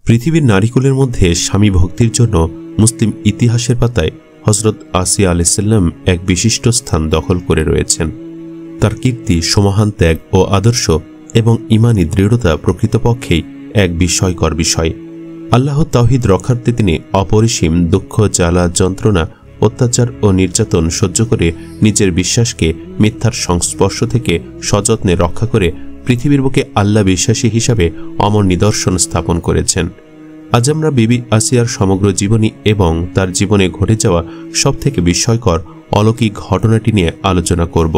পৃথিবীর নারীকুলের মধ্যে স্বামী ভক্তির জন্য মুসলিম ইতিহাসের পাতায় হজরত আসিয়া আলাইহিসসালাম এক বিশিষ্ট স্থান দখল করে রয়েছেন। তার কীর্তি, সমাহান ত্যাগ ও আদর্শ এবং ঈমানী দৃঢ়তা প্রকৃতপক্ষেই এক বিস্ময়কর বিষয়। আল্লাহ তাওহীদ রক্ষার্থে তিনি অপরিসীম দুঃখ, জ্বালা, যন্ত্রণা, অত্যাচার ও নির্যাতন সহ্য করে নিজের বিশ্বাসকে মিথ্যার সংস্পর্শ থেকে সযত্নে রক্ষা করে পৃথিবীর বুকে আল্লাহ বিশ্বাসী হিসাবে অমর নিদর্শন স্থাপন করেছেন। আজ আমরা বিবি আসিয়ার সমগ্র জীবনী এবং তার জীবনে ঘটে যাওয়া সবথেকে বিস্ময়কর অলৌকিক ঘটনাটি নিয়ে আলোচনা করব।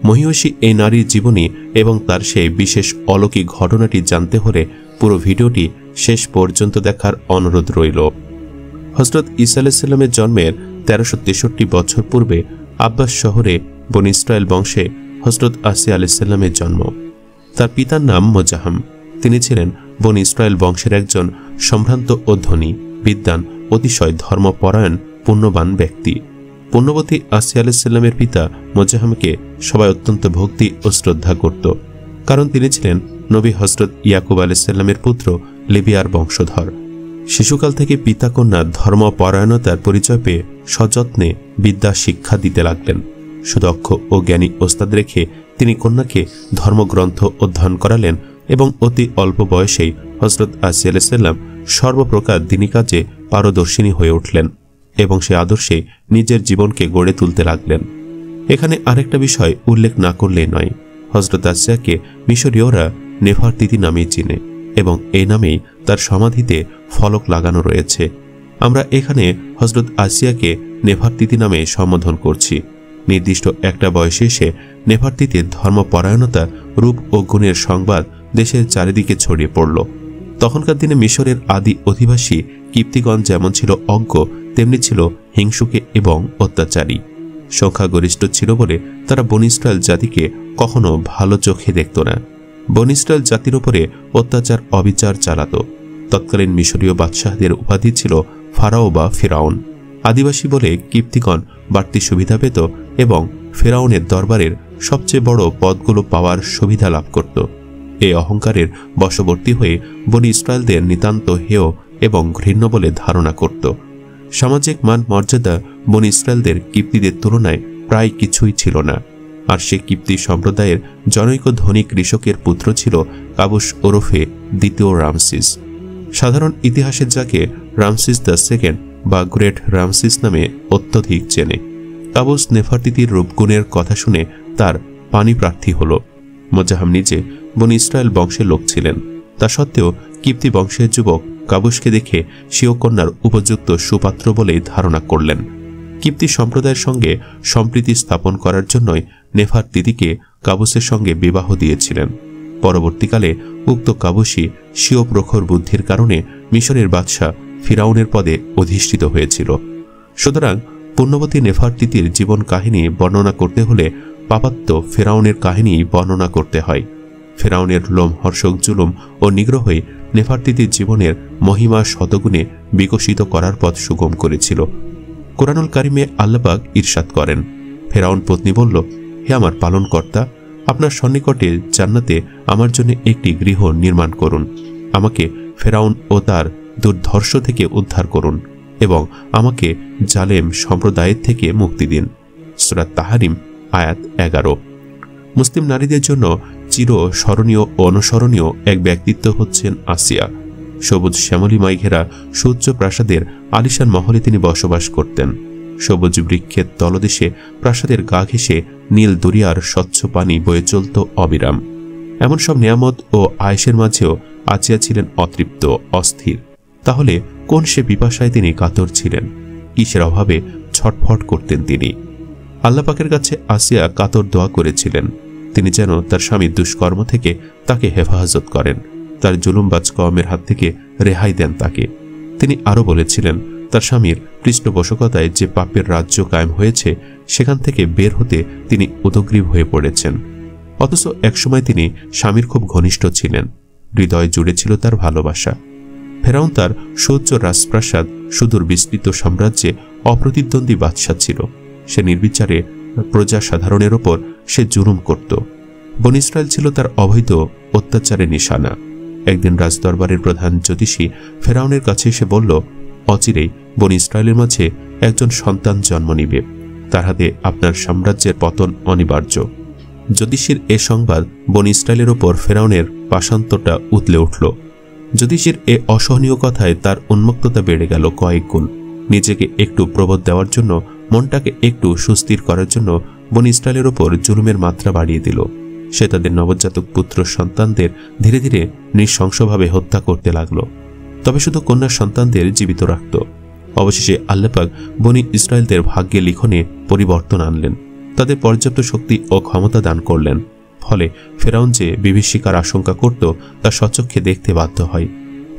মহিয়সী এই নারীর জীবনী এবং তার সেই বিশেষ অলৌকিক ঘটনাটি জানতে হলে পুরো ভিডিওটি শেষ পর্যন্ত দেখার অনুরোধ রইল। হজরত ঈসা আলাইহিস সালামের জন্মের 1363 বছর পূর্বে আব্বাস শহরে বনী ইসরায়েল বংশে হজরত আসিয়া আলাইহিস সালামের জন্ম। তার পিতার নাম মোজাহাম। তিনি ছিলেন বনী ইসরায়েল বংশের একজন সম্ভ্রান্ত ও ধনী, বিদ্বান, অতিশয় ধর্মপরায়ণ, পুণ্যবান ব্যক্তি। পুণ্যবতী আসিয়া আলাইহিস সালামের পিতা মোজাহামকে সবাই অত্যন্ত ভক্তি ও শ্রদ্ধা করত, কারণ তিনি ছিলেন নবী হজরত ইয়াকুব আলাইহিস সালামের পুত্র লিবিয়ার বংশধর। শিশুকাল থেকে পিতা কন্যা ধর্মপরায়ণতার পরিচয় পেয়ে সযত্নে বিদ্যা শিক্ষা দিতে লাগলেন। সুদক্ষ ও জ্ঞানী ওস্তাদ রেখে তিনি কন্যাকে ধর্মগ্রন্থ অধ্যয়ন করালেন এবং অতি অল্প বয়সেই হজরত আসিয়া আলাইহিস সালাম সর্বপ্রকার দ্বীনী কাজে পারদর্শিনী হয়ে উঠলেন এবং সে আদর্শে নিজের জীবনকে গড়ে তুলতে লাগলেন। এখানে আরেকটা বিষয় উল্লেখ না করলেই নয়। হজরত আসিয়াকে মিশরীয়রা নেফারতিতি নামেই চিনে এবং এই নামেই তার সমাধিতে ফলক লাগানো রয়েছে। আমরা এখানে হজরত আসিয়াকে নেফারতিতি নামে সম্বোধন করছি। নির্দিষ্ট একটা বয়সে এসে নেফারতিতির ধর্মপরায়ণতা, রূপ ও গুণের সংবাদ দেশের চারিদিকে ছড়িয়ে পড়ল। তখনকার দিনে মিশরের আদি অধিবাসী কিপ্তিগণ যেমন ছিল অজ্ঞ, তেমনি ছিল হিংসুকে এবং অত্যাচারী। সংখ্যাগরিষ্ঠ ছিল বলে তারা বনী ইসরায়েল জাতিকে কখনো ভালো চোখে দেখত না। বনী ইসরায়েল জাতির উপরে অত্যাচার, অবিচার চালাত। তৎকালীন মিশরীয় বাদশাহদের উপাধি ছিল ফারাও বা ফেরাউন। আদিবাসী বলে কিপ্তিগণ বাড়তি সুবিধা পেত এবং ফেরাউনের দরবারের সবচেয়ে বড় পদগুলো পাওয়ার সুবিধা লাভ করত। এই অহংকারের বশবর্তী হয়ে বনী ইসরায়েলদের নিতান্ত হেয় এবং ঘৃণ্য বলে ধারণা করত। সামাজিক মান মর্যাদা বনী ইসরায়েলদের কিপ্তিদের তুলনায় প্রায় কিছুই ছিল না। আর সে কিপ্তি সম্প্রদায়ের জনৈক ধনী কৃষকের পুত্র ছিল কাবুস ওরফে দ্বিতীয় রামসিস। সাধারণ ইতিহাসের যাকে রামসিস দ্য সেকেন্ড বা গ্রেট রামসিস নামে অত্যধিক চেনে। কাবুস নেফারতিতির রূপগুণের কথা শুনে তার পানি প্রার্থী হল। মোজাহাম নিজে বনী ইসরায়েল বংশের লোক ছিলেন। তা সত্ত্বেও কিপ্তি বংশের যুবক কাবুসকে দেখে স্বীয় কন্যার উপযুক্ত সুপাত্র বলেই ধারণা করলেন। কিপ্তি সম্প্রদায়ের সঙ্গে সম্প্রীতি স্থাপন করার জন্যই নেফারতিতিকে কাবুসের সঙ্গে বিবাহ দিয়েছিলেন। পরবর্তীকালে উক্ত কাবুসই স্বীয় প্রখর বুদ্ধির কারণে মিশরের বাদশাহ ফিরাউনের পদে অধিষ্ঠিত হয়েছিল। সুতরাং পুণ্যবতী নেফারতিতির জীবন কাহিনী বর্ণনা করতে হলে পাপাত্ম ফেরাউনের কাহিনী বর্ণনা করতে হয়। ফেরাউনের লোমহর্ষক জুলুম ও নিগ্রহই নেফারতিতির জীবনের মহিমা শতগুণে বিকশিত করার পথ সুগম করেছিল। কোরআনুল কারিমে আল্লাহ পাক ইরশাদ করেন, ফেরাউন পত্নী বলল, হে আমার পালনকর্তা, আপনার সন্নিকটে জান্নাতে আমার জন্য একটি গৃহ নির্মাণ করুন। আমাকে ফেরাউন ও তার দুর্ধর্ষ থেকে উদ্ধার করুন এবং আমাকে জালেম সম্প্রদায়ের থেকে মুক্তি দিন। সূরা তাহরিম আয়াত 11। মুসলিম নারীদের জন্য চির স্মরণীয় ও অনুসরণীয় এক ব্যক্তিত্ব হচ্ছেন আসিয়া। সবুজ শ্যামলিমায় ঘেরা সুউচ্চ প্রাসাদের আলিশান মহলে তিনি বসবাস করতেন। সবুজ বৃক্ষের তলদেশে প্রাসাদের গা ঘেঁষে নীল দরিয়ার স্বচ্ছ পানি বয়ে চলত অবিরাম। এমন সব নিয়ামত ও আয়েশের মাঝেও আসিয়া ছিলেন অতৃপ্ত, অস্থির। তাহলে কোন সে পিপাসায় তিনি কাতর ছিলেন? কিসের অভাবে ছটফট করতেন তিনি? আল্লাহ পাকের কাছে আসিয়া কাতর দোয়া করেছিলেন তিনি যেন তার স্বামীর দুষ্কর্ম থেকে তাকে হেফাজত করেন, তার জুলুমবাজ কওমের হাত থেকে রেহাই দেন তাকে। তিনি আরও বলেছিলেন তার স্বামীর পৃষ্ঠপোষকতায় যে পাপের রাজ্য কায়েম হয়েছে সেখান থেকে বের হতে তিনি উদগ্রীব হয়ে পড়েছেন। অথচ একসময় তিনি স্বামীর খুব ঘনিষ্ঠ ছিলেন, হৃদয় জুড়ে ছিল তার ভালোবাসা। ফেরাউন তার সুউচ্চ রাজপ্রাসাদ, সুদূর বিস্তৃত সাম্রাজ্যে অপ্রতিদ্বন্দ্বী বাদশা ছিল। সে নির্বিচারে প্রজা সাধারণের ওপর সে জুলুম করত। বনী ইসরায়েল ছিল তার অবৈধ অত্যাচারের নিশানা। একদিন রাজদরবারের প্রধান জ্যোতিষী ফেরাউনের কাছে এসে বলল, অচিরেই বনী ইসরায়েলের মাঝে একজন সন্তান জন্ম নিবে, তার হাতে আপনার সাম্রাজ্যের পতন অনিবার্য। জ্যোতিষীর এ সংবাদ বনী ইসরায়েলের ওপর ফেরাউনের পাষান্তটা উতলে উঠল। জ্যোতিষীর এ অসহনীয় কথায় তার উন্মুক্ততা বেড়ে গেল কয়েক গুণ। নিজেকে একটু প্রবোধ দেওয়ার জন্য, মনটাকে একটু সুস্থির করার জন্য বনী ইসরায়েলের ওপর জুলুমের মাত্রা বাড়িয়ে দিল। সে তাদের নবজাতক পুত্র সন্তানদের ধীরে ধীরে নৃশংসভাবে হত্যা করতে লাগল। তবে শুধু কন্যা সন্তানদের জীবিত রাখত। অবশেষে আল্লাহ পাক বনী ইসরায়েলদের ভাগ্যে লিখনে পরিবর্তন আনলেন, তাদের পর্যাপ্ত শক্তি ও ক্ষমতা দান করলেন। ফলে ফেরাউন যে বিভীষিকার আশঙ্কা করত তা স্বচক্ষে দেখতে বাধ্য হয়।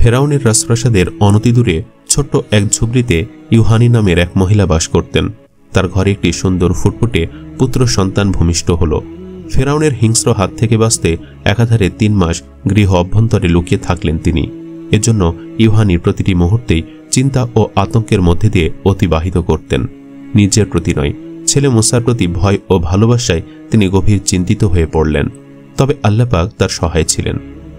ফেরাউনের রাজপ্রাসাদের অনতিদূরে ছোট্ট এক ঝুপড়িতে ইউহানি নামের এক মহিলা বাস করতেন। তার ঘরে একটি সুন্দর ফুটফুটে পুত্র সন্তান ভূমিষ্ঠ হল। ফেরাউনের হিংস্র হাত থেকে বাঁচতে একাধারে 3 মাস গৃহ অভ্যন্তরে লুকিয়ে থাকলেন তিনি। এজন্য ইউহানির প্রতিটি মুহূর্তেই চিন্তা ও আতঙ্কের মধ্যে দিয়ে অতিবাহিত করতেন। নিজের প্রতি নয়, ছেলে মুসার প্রতি ভয় ও ভালোবাসায় তিনি গভীর চিন্তিত হয়ে পড়লেন। তবে আল্লাহ পাক তার সহায় ছিলেন।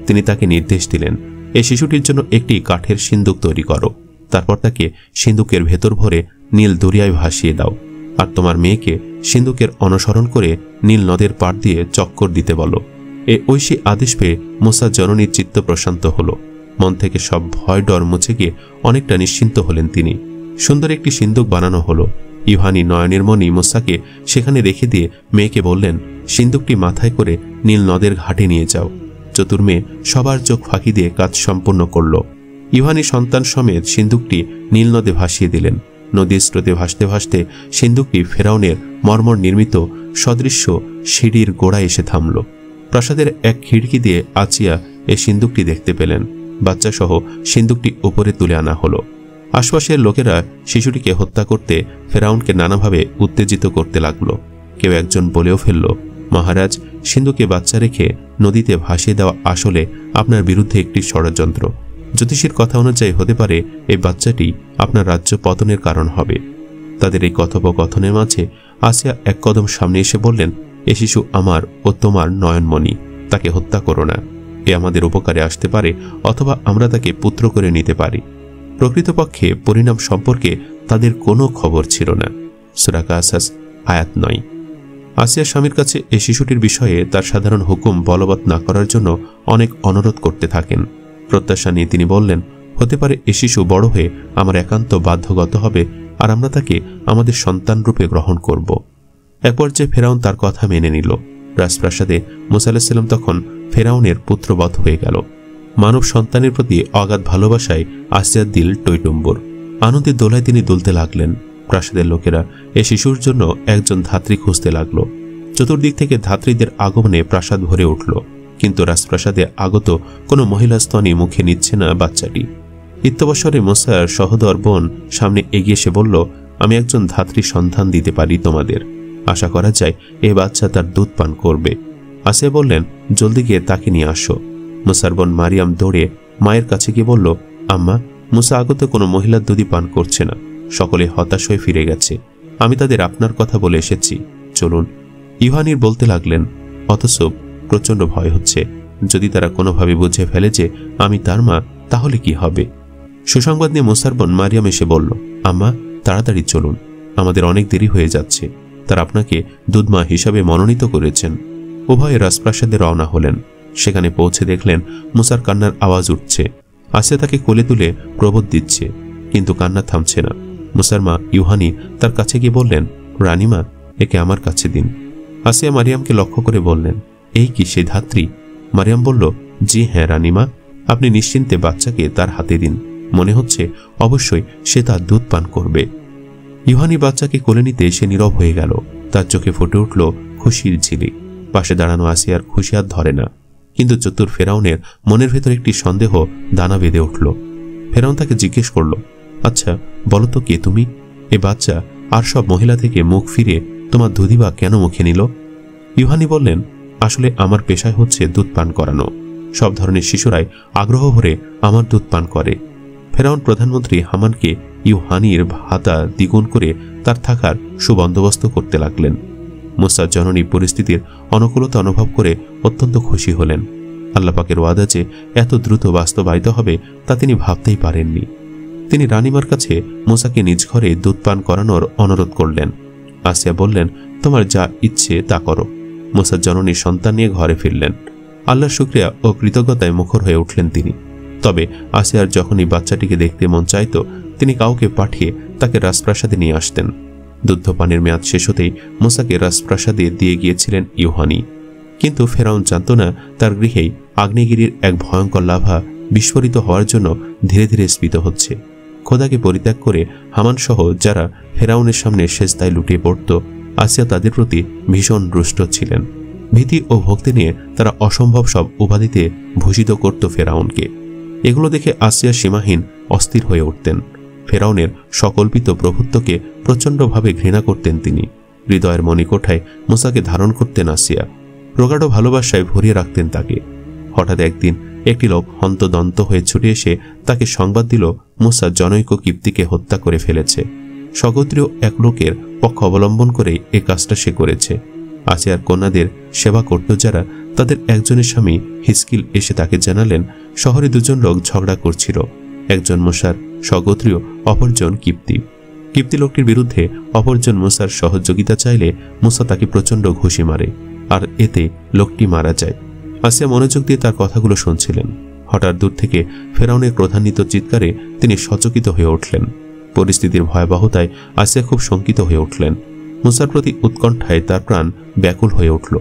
তিনি তাকে নির্দেশ দিলেন, এই শিশুটির জন্য একটি কাঠের সিন্দুক তৈরি করো, তারপর তাকে সিন্দুকের ভেতর ভরে নীল দরিয়ায় ভাসিয়ে দাও, আর তোমার মেয়েকে সিন্দুকের অনুসরণ করে নীল নদের পাড় দিয়ে চক্কর দিতে বলো। এ ঐশী আদেশ পেয়ে মুসা জননীর চিত্ত প্রশান্ত হল। মন থেকে সব ভয় ডর মুছে গিয়ে অনেকটা নিশ্চিন্ত হলেন তিনি। সুন্দর একটি সিন্দুক বানানো হলো। ইউহানি নয়নের মনি মুসাকে সেখানে রেখে দিয়ে মেয়েকে বললেন, সিন্দুকটি মাথায় করে নীল নদের ঘাটে নিয়ে যাও। চতুর মেয়ে সবার চোখ ফাঁকি দিয়ে কাজ সম্পন্ন করল। ইউহানি সন্তান সমেত সিন্দুকটি নীল নদে ভাসিয়ে দিলেন। নদীর স্রোতে ভাসতে ভাসতে সিন্দুকটি ফেরাউনের মর্মর নির্মিত সদৃশ্য সিঁড়ির গোড়ায় এসে থামল। প্রাসাদের এক খিড়কি দিয়ে আচিয়া এই সিন্দুকটি দেখতে পেলেন। বাচ্চাসহ সিন্দুকটি উপরে তুলে আনা হলো। আশপাশের লোকেরা শিশুটিকে হত্যা করতে ফেরাউনকে নানাভাবে উত্তেজিত করতে লাগল। কেউ একজন বলেও ফেলল, মহারাজ, সিন্ধুকে বাচ্চা রেখে নদীতে ভাসিয়ে দেওয়া আসলে আপনার বিরুদ্ধে একটি ষড়যন্ত্র। জ্যোতিষীর কথা অনুযায়ী হতে পারে এই বাচ্চাটি আপনার রাজ্য পতনের কারণ হবে। তাদের এই কথোপকথনের মাঝে আসিয়া এক কদম সামনে এসে বললেন, এ শিশু আমার ও তোমার নয়নমণি, তাকে হত্যা করো না। এ আমাদের উপকারে আসতে পারে, অথবা আমরা তাকে পুত্র করে নিতে পারি। প্রকৃতপক্ষে পরিণাম সম্পর্কে তাদের কোনো খবর ছিল না। সূরা কাসাস আয়াত 9। আসিয়া স্বামীর কাছে এই শিশুটির বিষয়ে তার সাধারণ হুকুম বলবৎ না করার জন্য অনেক অনুরোধ করতে থাকেন। প্রত্যাশা নিয়ে তিনি বললেন, হতে পারে এ শিশু বড় হয়ে আমার একান্ত বাধ্যগত হবে, আর আমরা তাকে আমাদের সন্তান রূপে গ্রহণ করব। এক পর্যায়ে ফেরাউন তার কথা মেনে নিল। রাজপ্রাসাদে মুসা আলাইহিস সালাম তখন ফেরাউনের পুত্রবধ হয়ে গেল। মানব সন্তানের প্রতি অগাধ ভালোবাসায় আসিয়ার দিল টইটুম্বুর। আনন্দের দোলায় তিনি দুলতে লাগলেন। প্রাসাদের লোকেরা এ শিশুর জন্য একজন ধাত্রী খুঁজতে লাগল। চতুর্দিক থেকে ধাত্রীদের আগমনে প্রাসাদ ভরে উঠল, কিন্তু রাজপ্রাসাদে আগত কোনো মহিলা স্তনই মুখে নিচ্ছে না বাচ্চাটি। ইত্যবসরে মুসার সহোদর বোন সামনে এগিয়ে এসে বলল, আমি একজন ধাত্রী সন্ধান দিতে পারি তোমাদের। আশা করা যায় এ বাচ্চা তার দুধ পান করবে। আসিয়া বললেন, জলদি গিয়ে তাকে নিয়ে আসো। মুসার বোন মারিয়াম দৌড়ে মায়ের কাছে গিয়ে বলল, আম্মা, মুসা আগত কোনো মহিলার দুধই পান করছে না, সকলে হতাশ হয়ে ফিরে গেছে। আমি তাদের আপনার কথা বলে এসেছি, চলুন। ইউহানির বলতে লাগলেন, অথচ প্রচণ্ড ভয় হচ্ছে, যদি তারা কোনোভাবে বুঝে ফেলে যে আমি তার মা, তাহলে কি হবে? সুসংবাদ নিয়ে মুসার বোন মারিয়াম এসে বলল, আম্মা, তাড়াতাড়ি চলুন, আমাদের অনেক দেরি হয়ে যাচ্ছে। তারা আপনাকে দুধমা হিসাবে মনোনীত করেছেন। উভয়ে রাজপ্রাসাদে রওনা হলেন। সেখানে পৌঁছে দেখলেন মুসার কান্নার আওয়াজ উঠছে। আসিয়া তাকে কোলে তুলে প্রবোধ দিচ্ছে, কিন্তু কান্না থামছে না। মুসার মা ইউহানি তার কাছে গিয়ে বললেন, রানীমা, একে আমার কাছে দিন। আসিয়া মারিয়ামকে লক্ষ্য করে বললেন, এই কি সেই ধাত্রী? মারিয়াম বলল, জি হ্যাঁ রানীমা, আপনি নিশ্চিন্তে বাচ্চাকে তার হাতে দিন, মনে হচ্ছে অবশ্যই সে তার দুধ পান করবে। ইউহানি বাচ্চাকে কোলে নিতে সে নীরব হয়ে গেল। তার চোখে ফুটে উঠল খুশির ঝিলিক। পাশে দাঁড়ানো আসিয়ার খুশি আর ধরে না, কিন্তু চতুর ফেরাউনের মনের ভেতর একটি সন্দেহ দানা বেঁধে উঠল। ফেরাউন তাকে জিজ্ঞেস করল, আচ্ছা বলো তো, কে তুমি? এ বাচ্চা আর সব মহিলা থেকে মুখ ফিরে তোমার দুধিবা কেন মুখে নিল? ইউহানি বললেন, আসলে আমার পেশায় হচ্ছে দুধ পান করানো। সব ধরনের শিশুরাই আগ্রহ ভরে আমার দুধ পান করে। ফেরাউন প্রধানমন্ত্রী হামানকে ইউহানির ভাতা দ্বিগুণ করে তার থাকার সুবন্দোবস্ত করতে লাগলেন। মুসা জননী পরিস্থিতির অনুকূলতা অনুভব করে অত্যন্ত খুশি হলেন। আল্লাহ পাকের ওয়াদা যে এত দ্রুত বাস্তবায়িত হবে তা তিনি ভাবতেই পারেননি। তিনি রানিমার কাছে মুসাকে নিজ ঘরে দুধ পান করানোর অনুরোধ করলেন। আসিয়া বললেন, তোমার যা ইচ্ছে তা করো। মুসার জননী সন্তান নিয়ে ঘরে ফিরলেন। আল্লাহর শুকরিয়া ও কৃতজ্ঞতায় মুখর হয়ে উঠলেন তিনি। তবে আসিয়ার যখনই বাচ্চাটিকে দেখতে মন চাইত, তিনি কাউকে পাঠিয়ে তাকে রাজপ্রাসাদে নিয়ে আসতেন। দুগ্ধপানের মেয়াদ শেষ হতেই মুসাকে রাজপ্রাসাদে দিয়ে গিয়েছিলেন ইউহানি। কিন্তু ফেরাউন জানত না তার গৃহেই আগ্নেয়গিরির এক ভয়ঙ্কর লাভা বিস্ফোরিত হওয়ার জন্য ধীরে ধীরে স্ফীত হচ্ছে। খোদাকে পরিত্যাগ করে হামান সহ যারা ফেরাউনের সামনে সেজদায় লুটিয়ে পড়ত, আসিয়া তাদের প্রতি ভীষণ রুষ্ট ছিলেন। ভীতি ও ভক্তি নিয়ে তারা অসম্ভব সব উপাধিতে ভূষিত করত ফেরাউনকে। এগুলো দেখে আসিয়া সীমাহীন অস্থির হয়ে উঠতেন। ফেরাউনের সকল্পিত প্রভুত্বকে প্রচণ্ডভাবে ঘৃণা করতেন তিনি। হৃদয়ের মণিকোঠায় মুসাকে ধারণ করতেন আসিয়া। প্রগাঢ় ভালোবাসায় ভরিয়ে রাখতেন তাকে। হঠাৎ একদিন একটি লোক হন্তদন্ত হয়ে ছুটে এসে তাকে সংবাদ দিল মুসা জনৈক কিপ্তিকে হত্যা করে ফেলেছে। স্বগোত্রীয় এক লোকের পক্ষ অবলম্বন করে এ কাজটা সে করেছে। আসিয়ার কন্যাদের সেবা করত যারা, তাদের একজনের স্বামী হিজকিল এসে তাকে জানালেন শহরে দুজন লোক ঝগড়া করছিল। একজন মুসার স্বগোত্রীয়, অপরজন কিপ্তি। কিপ্তি লোকটির বিরুদ্ধে অপরজন মুসার সহযোগিতা চাইলে মুসা তাকে প্রচণ্ড ঘুষি মারে, আর এতে লোকটি মারা যায়। আসিয়া মনোযোগ দিয়ে তার কথাগুলো শুনছিলেন। হঠাৎ দূর থেকে ফেরাউনের ক্রোধান্বিত চিৎকারে তিনি সচকিত হয়ে উঠলেন। পরিস্থিতির ভয়াবহতায় আসিয়া খুব শঙ্কিত হয়ে উঠলেন। মুসার প্রতি উৎকণ্ঠায় তার প্রাণ ব্যাকুল হয়ে উঠল।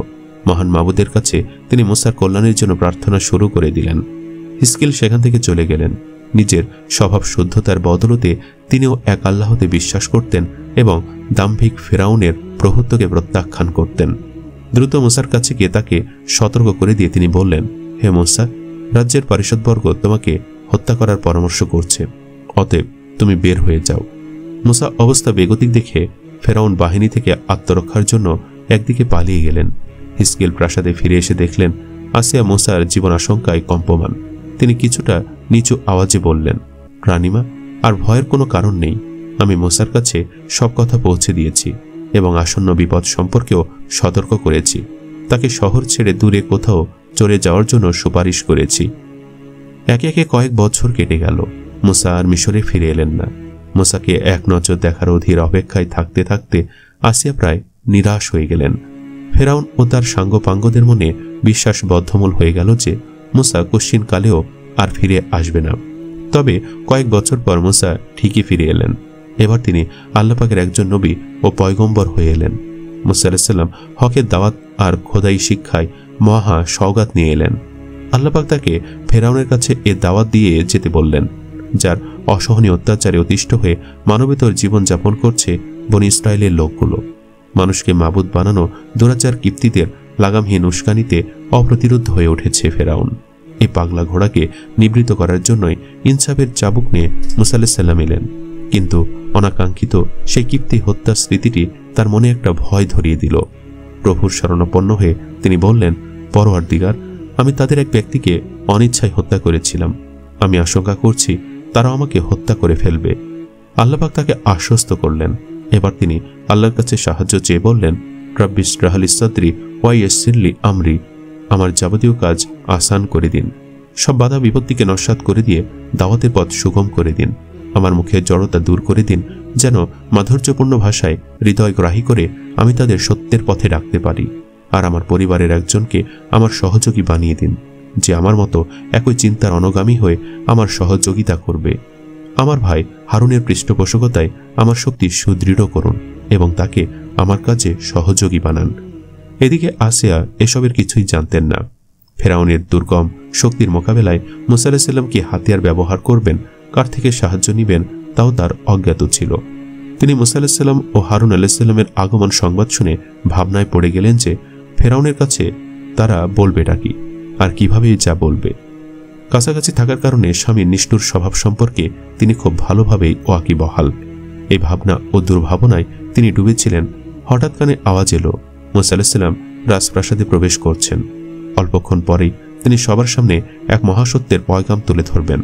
মহান মাবুদের কাছে তিনি মুসার কল্যাণের জন্য প্রার্থনা শুরু করে দিলেন। হিজকিল সেখান থেকে চলে গেলেন। নিজের স্বভাব শুদ্ধতার বদলতে তিনিও এক আল্লাহতে বিশ্বাস করতেন এবং দাম্ভিক ফেরাউনের প্রভুত্বকে প্রত্যাখ্যান করতেন। দ্রুত মুসার কাছে গিয়ে তাকে সতর্ক করে দিয়ে তিনি বললেন, হে মুসা, রাজ্যের পারিষদবর্গ তোমাকে হত্যা করার পরামর্শ করছে, অতএব তুমি বের হয়ে যাও। মুসা অবস্থা বেগতিক দেখে ফেরাউন বাহিনী থেকে আত্মরক্ষার জন্য একদিকে পালিয়ে গেলেন। হিজকিল প্রাসাদে ফিরে এসে দেখলেন আসিয়া মুসার জীবন আশঙ্কায় কম্পমান। তিনি কিছুটা নিচু আওয়াজে বললেন, রানিমা, আর ভয়ের কোনো কারণ নেই। আমি মুসার কাছে সব কথা পৌঁছে দিয়েছি এবং আসন্ন বিপদ সম্পর্কেও সতর্ক করেছি। তাকে শহর ছেড়ে দূরে কোথাও চলে যাওয়ার জন্য সুপারিশ করেছি। একে একে কয়েক বছর কেটে গেল। মুসা আর মিশরে ফিরে এলেন না। মুসাকে এক নজর দেখার অধীর অপেক্ষায় থাকতে থাকতে আসিয়া প্রায় নিরাশ হয়ে গেলেন। ফেরাউন ও তার সাঙ্গপাঙ্গদের মনে বিশ্বাস বদ্ধমূল হয়ে গেল যে মুসা কশ্চিন কালেও আর ফিরে আসবে না। তবে কয়েক বছর পর মুসা ঠিকই ফিরে এলেন। এবার তিনি আল্লাহ পাকের একজন নবী ও পয়গম্বর হয়ে এলেন। মুসা আলাইহিস সালাম হকের দাওয়াত আর খোদাই শিক্ষায় মহা সওগাত নিয়ে এলেন। আল্লাহ পাক তাকে ফেরাউনের কাছে এ দাওয়াত দিয়ে যেতে বললেন, যার অসহনীয় অত্যাচারে অতিষ্ঠ হয়ে মানবেতর জীবনযাপন করছে বনী ইসরায়েলের লোকগুলো। মানুষকে মাবুদ বানানো দুরাচার কিপ্তিদের লাগামহীন উস্কানিতে অপ্রতিরোধ হয়ে উঠেছে ফেরাউন। এই পাগলা ঘোড়াকে নিবৃত করার জন্যই ইনসাফের চাবুক নিয়ে মুসা আলাইহিস সালাম এলেন। কিন্তু অনাকাঙ্ক্ষিত সেই কিপ্তি হত্যার স্মৃতিটি তার মনে একটা ভয় ধরিয়ে দিল। প্রভুর শরণাপন্ন হয়ে তিনি বললেন, পরওয়ারদিগার, আমি তাদের এক ব্যক্তিকে অনিচ্ছায় হত্যা করেছিলাম। আমি আশঙ্কা করছি তারা আমাকে হত্যা করে ফেলবে। আল্লাহ পাক তাকে আশ্বস্ত করলেন। এবার তিনি আল্লাহর কাছে সাহায্য চেয়ে বললেন, রাব্বি ইশরাহ লি সাদরি ওয়া ইয়াসসির লি আমরি, আমার যাবতীয় কাজ আসান করে দিন। সব বাধা বিপত্তিকে নস্যাৎ করে দিয়ে দাওয়াতের পথ সুগম করে দিন। আমার মুখের জড়তা দূর করে দিন, যেন মাধুর্যপূর্ণ ভাষায় হৃদয় গ্রাহী করে আমি তাদের সত্যের পথে ডাকতে পারি। আর আমার পরিবারের একজনকে আমার সহযোগী বানিয়ে দিন, যে আমার মতো একই চিন্তার অনুগামী হয়ে আমার সহযোগিতা করবে। আমার ভাই হারুনের পৃষ্ঠপোষকতায় আমার শক্তি সুদৃঢ় করুন এবং তাকে আমার কাজে সহযোগী বানান। এদিকে আসিয়া এসবের কিছুই জানতেন না। ফেরাউনের দুর্গম শক্তির মোকাবেলায় মুসা আলাইহিস সালাম কি হাতিয়ার ব্যবহার করবেন, কার থেকে সাহায্য নিবেন, তাও তার অজ্ঞাত ছিল। তিনি মুসা আলাইহিস সালাম ও হারুন আলাইহিস সালামের আগমন সংবাদ শুনে ভাবনায় পড়ে গেলেন যে ফেরাউনের কাছে তারা বলবেটা কি, আর কিভাবে যা বলবে। কাছাকাছি থাকার কারণে স্বামীর নিষ্ঠুর স্বভাব সম্পর্কে তিনি খুব ভালোভাবেই ওয়াকিবহাল। এই ভাবনা ও দুর্ভাবনায় তিনি ডুবেছিলেন। হঠাৎ কানে আওয়াজ এলো, মুসা আলাইহিস সালাম রাজপ্রাসাদে প্রবেশ করছেন। অল্পক্ষণ পরেই তিনি সবার সামনে এক মহাসত্যের পয়গাম তুলে ধরবেন।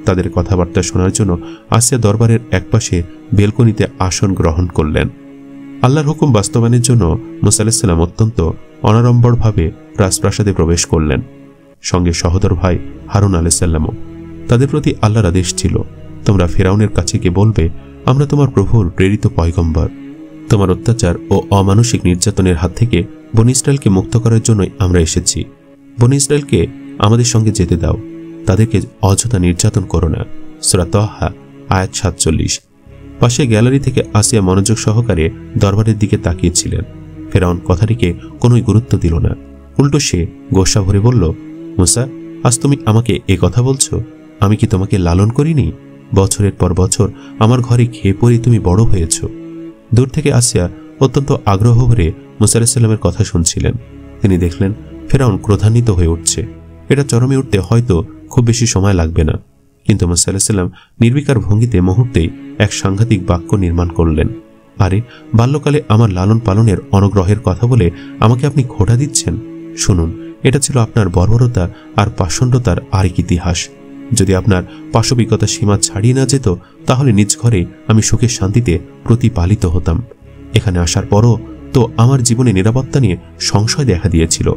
তাদের কথাবার্তা শোনার জন্য আসিয়া দরবারের একপাশে বেলকনিতে আসন গ্রহণ করলেন। আল্লাহর হুকুম বাস্তবায়নের জন্য মুসা আলাইহিস সালাম অত্যন্ত অনাড়ম্বরভাবে রাজপ্রাসাদে প্রবেশ করলেন। সঙ্গে সহোদর ভাই হারুন আলাইহিসসালামও। তাদের প্রতি আল্লাহর আদেশ ছিল, তোমরা ফেরাউনের কাছে গিয়ে বলবে, আমরা তোমার প্রভুর প্রেরিত পয়গম্বর। তোমার অত্যাচার ও অমানসিক নির্যাতনের হাত থেকে বনী ইসরায়েলকে মুক্ত করার জন্যই আমরা এসেছি। বনী ইসরায়েলকে আমাদের সঙ্গে যেতে দাও, তাদেরকে অযথা নির্যাতন করো না। সূরা তাহা আয়াত 47। পাশে গ্যালারি থেকে আসিয়া মনোযোগ সহকারে দরবারের দিকে তাকিয়েছিলেন। ফেরাউন কথাটিকে কোনোই গুরুত্ব দিল না, উল্টো সে গোসা ভরে বলল, মুসা, আজ তুমি আমাকে এ কথা বলছো? আমি কি তোমাকে লালন করিনি? বছরের পর বছর আমার ঘরে খেয়ে পড়ে তুমি বড় হয়েছ। দূর থেকে আসিয়া অত্যন্ত আগ্রহ ভরে মুসা আলাইহিস সালামের কথা শুনছিলেন। তিনি দেখলেন ফেরাউন ক্রোধান্বিত হয়ে উঠছে। এটা চরমে উঠতে হয়তো খুব বেশি সময় লাগবে না, কিন্তু মুসা আলাইহিস সালাম নির্বিকার ভঙ্গিতে মুহূর্তেই এক সাংঘাতিক বাক্য নির্মাণ করলেন। আরে, বাল্যকালে আমার লালন পালনের অনুগ্রহের কথা বলে আমাকে আপনি খোঁটা দিচ্ছেন? শুনুন, এটা ছিল আপনার বর্বরতা আর পাষণ্ডতার আরেক ইতিহাস। যদি আপনার পাশবিকতা সীমা ছাড়িয়ে না যেত, তাহলে নিজ ঘরে আমি সুখে শান্তিতে প্রতিপালিত হতাম। এখানে আসার পরও তো আমার জীবনে নিরাপত্তা নিয়ে সংশয় দেখা দিয়েছিল।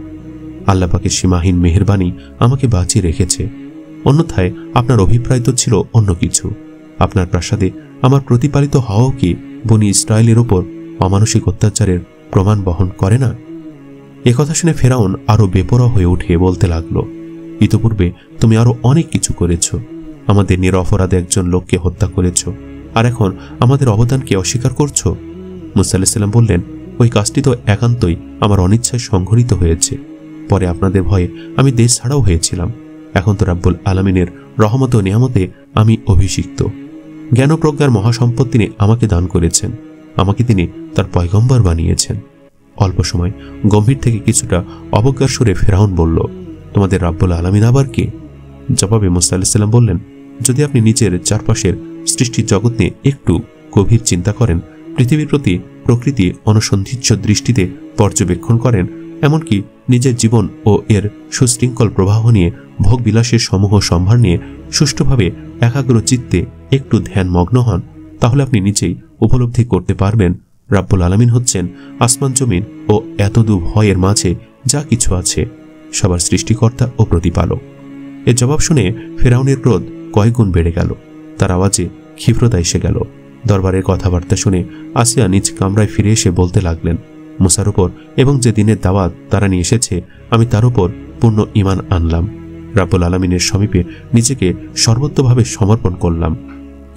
আল্লাহ পাকের সীমাহীন মেহেরবানি আমাকে বাঁচিয়ে রেখেছে। অন্যথায় আপনার অভিপ্রায় তো ছিল অন্য কিছু। আপনার প্রাসাদে আমার প্রতিপালিত হওয়াও কি বনী ইসরায়েলের ওপর অমানসিক অত্যাচারের প্রমাণ বহন করে না? একথা শুনে ফেরাউন আরো বেপরোয়া হয়ে উঠে বলতে লাগলো, ইতোপূর্বে তুমি আরো অনেক কিছু করেছ। আমাদের নিরপরাধ একজন লোককে হত্যা করেছ, আর এখন আমাদের অবদানকে অস্বীকার করছো। মুসা আলাইহিস সালাম বললেন, ওই কাজটি তো একান্তই আমার অনিচ্ছায় সংঘটিত হয়েছে। পরে আপনাদের ভয়ে আমি দেশ ছাড়াও হয়েছিলাম। এখন তো রাব্বুল আলামিনের রহমত ও নিয়ামতে আমি অভিষিক্ত। জ্ঞান প্রজ্ঞার মহাসম্পদ তিনি আমাকে দান করেছেন। আমাকে তিনি তার পয়গম্বর বানিয়েছেন। অল্প সময় গম্ভীর থেকে কিছুটা অবজ্ঞার সুরে ফেরাউন বলল, তোমাদের রাব্বুল আলামিন আবার কে? জবাবে মুসা আলাইহিস সালাম বললেন, যদি আপনি নিজের চারপাশের সৃষ্টির জগৎ নিয়ে একটু গভীর চিন্তা করেন, পৃথিবীর প্রতি প্রকৃতি অনুসন্ধিৎস দৃষ্টিতে পর্যবেক্ষণ করেন, এমনকি নিজের জীবন ও এর সুশৃঙ্খল প্রবাহ নিয়ে ভোগ বিলাসের সমূহ সম্ভার নিয়ে সুষ্ঠুভাবে একাগ্র চিত্তে একটু ধ্যানমগ্ন হন, তাহলে আপনি নিজেই উপলব্ধি করতে পারবেন রাব্বুল আলামিন হচ্ছেন আসমান জমিন ও এতদূর ভয়ের মাঝে যা কিছু আছে সবার সৃষ্টিকর্তা ও প্রতিপালক। এর জবাব শুনে ফেরাউনের ক্রোধ কয়েকগুণ বেড়ে গেল। তার আওয়াজে ক্ষিপ্রতা এসে গেল। দরবারের কথাবার্তা শুনে আসিয়া নিজ কামরায় ফিরে এসে বলতে লাগলেন, মুসার উপর এবং যে দিনের দাওয়াত তারা নিয়ে এসেছে, আমি তার উপর পূর্ণ ঈমান আনলাম। রাব্বুল আলামিনের সমীপে নিজেকে সর্বোত্তভাবে সমর্পণ করলাম।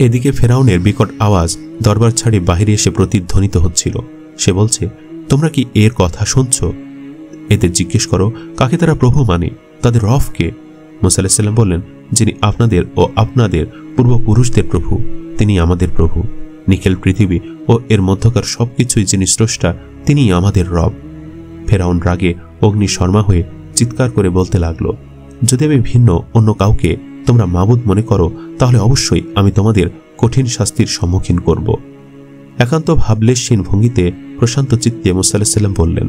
এদিকে ফেরাউনের বিকট আওয়াজ দরবার ছাড়ে বাহিরে এসে প্রতিধ্বনিত হচ্ছিল। সে বলছে, তোমরা কি এর কথা শুনছ? এদের জিজ্ঞেস করো, কাকে তারা প্রভু মানে? তাদের রব কে? মুসা আলাইহিস সালাম বললেন, যিনি আপনাদের ও আপনাদের পূর্বপুরুষদের প্রভু, তিনি আমাদের প্রভু। নিখিল পৃথিবী ও এর মধ্যকার সবকিছুই যিনি স্রষ্টা, তিনি আমাদের রব। ফেরাউন রাগে অগ্নিশর্মা হয়ে চিৎকার করে বলতে লাগলো, যদি আমি ভিন্ন অন্য কাউকে তোমরা মাবুদ মনে করো, তাহলে অবশ্যই আমি তোমাদের কঠিন শাস্তির সম্মুখীন করব। একান্ত ভাবলেশহীন ভঙ্গিতে প্রশান্ত চিত্তে মুসা আলাইহিস সালাম বললেন,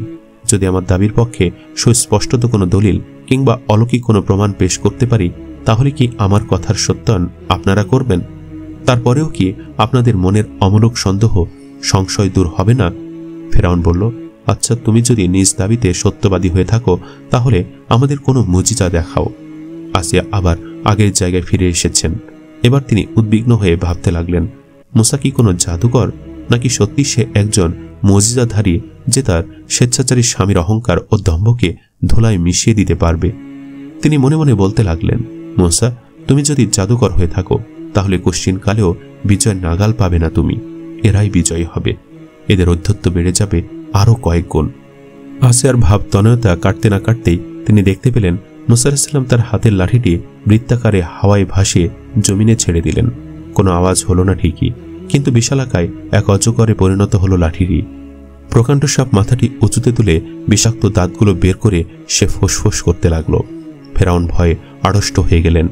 যদি আমার দাবির পক্ষে সুস্পষ্টত কোনো দলিল কিংবা অলৌকিক কোনো প্রমাণ পেশ করতে পারি, তাহলে কি আমার কথার সত্যায়ন আপনারা করবেন? তারপরেও কি আপনাদের মনের অমূলক সন্দেহ সংশয় দূর হবে না? ফেরাউন বলল, আচ্ছা, তুমি যদি নিজ দাবিতে সত্যবাদী হয়ে থাকো, তাহলে আমাদের কোনো মুজিজা দেখাও। আসিয়া আবার আগের জায়গায় ফিরে এসেছেন। এবার তিনি উদ্বিগ্ন হয়ে ভাবতে লাগলেন, মুসা কি কোনো জাদুকর, নাকি সত্যি সে একজন মুজিজাধারী যে তার স্বেচ্ছাচারী স্বামীর অহংকার ও দম্ভকে ধুলায় মিশিয়ে দিতে পারবে? তিনি মনে মনে বলতে লাগলেন, মুসা, তুমি যদি জাদুকর হয়ে থাকো, তাহলে কশ্চিনকালেও বিজয় নাগাল পাবে না তুমি। এরাই বিজয়ী হবে। এদের ঔদ্ধত্য বেড়ে যাবে আরও কয়েক গুণ। আসিয়ার ভাব তনয়তা কাটতে না কাটতেই তিনি দেখতে পেলেন মুসা আলাইহিস সালাম তার হাতের লাঠিটি বৃত্তাকারে হাওয়ায় ভাসিয়ে জমিনে ছেড়ে দিলেন। কোনো আওয়াজ হলো না ঠিকই, কিন্তু বিশালাকায় এক অজগরে পরিণত হলো লাঠিটি। প্রকাণ্ড সাপ মাথাটি উঁচুতে তুলে বিষাক্ত দাঁতগুলো বের করে সে ফোঁস করতে লাগলো। ফেরাউন ভয়ে আড়ষ্ট হয়ে গেলেন।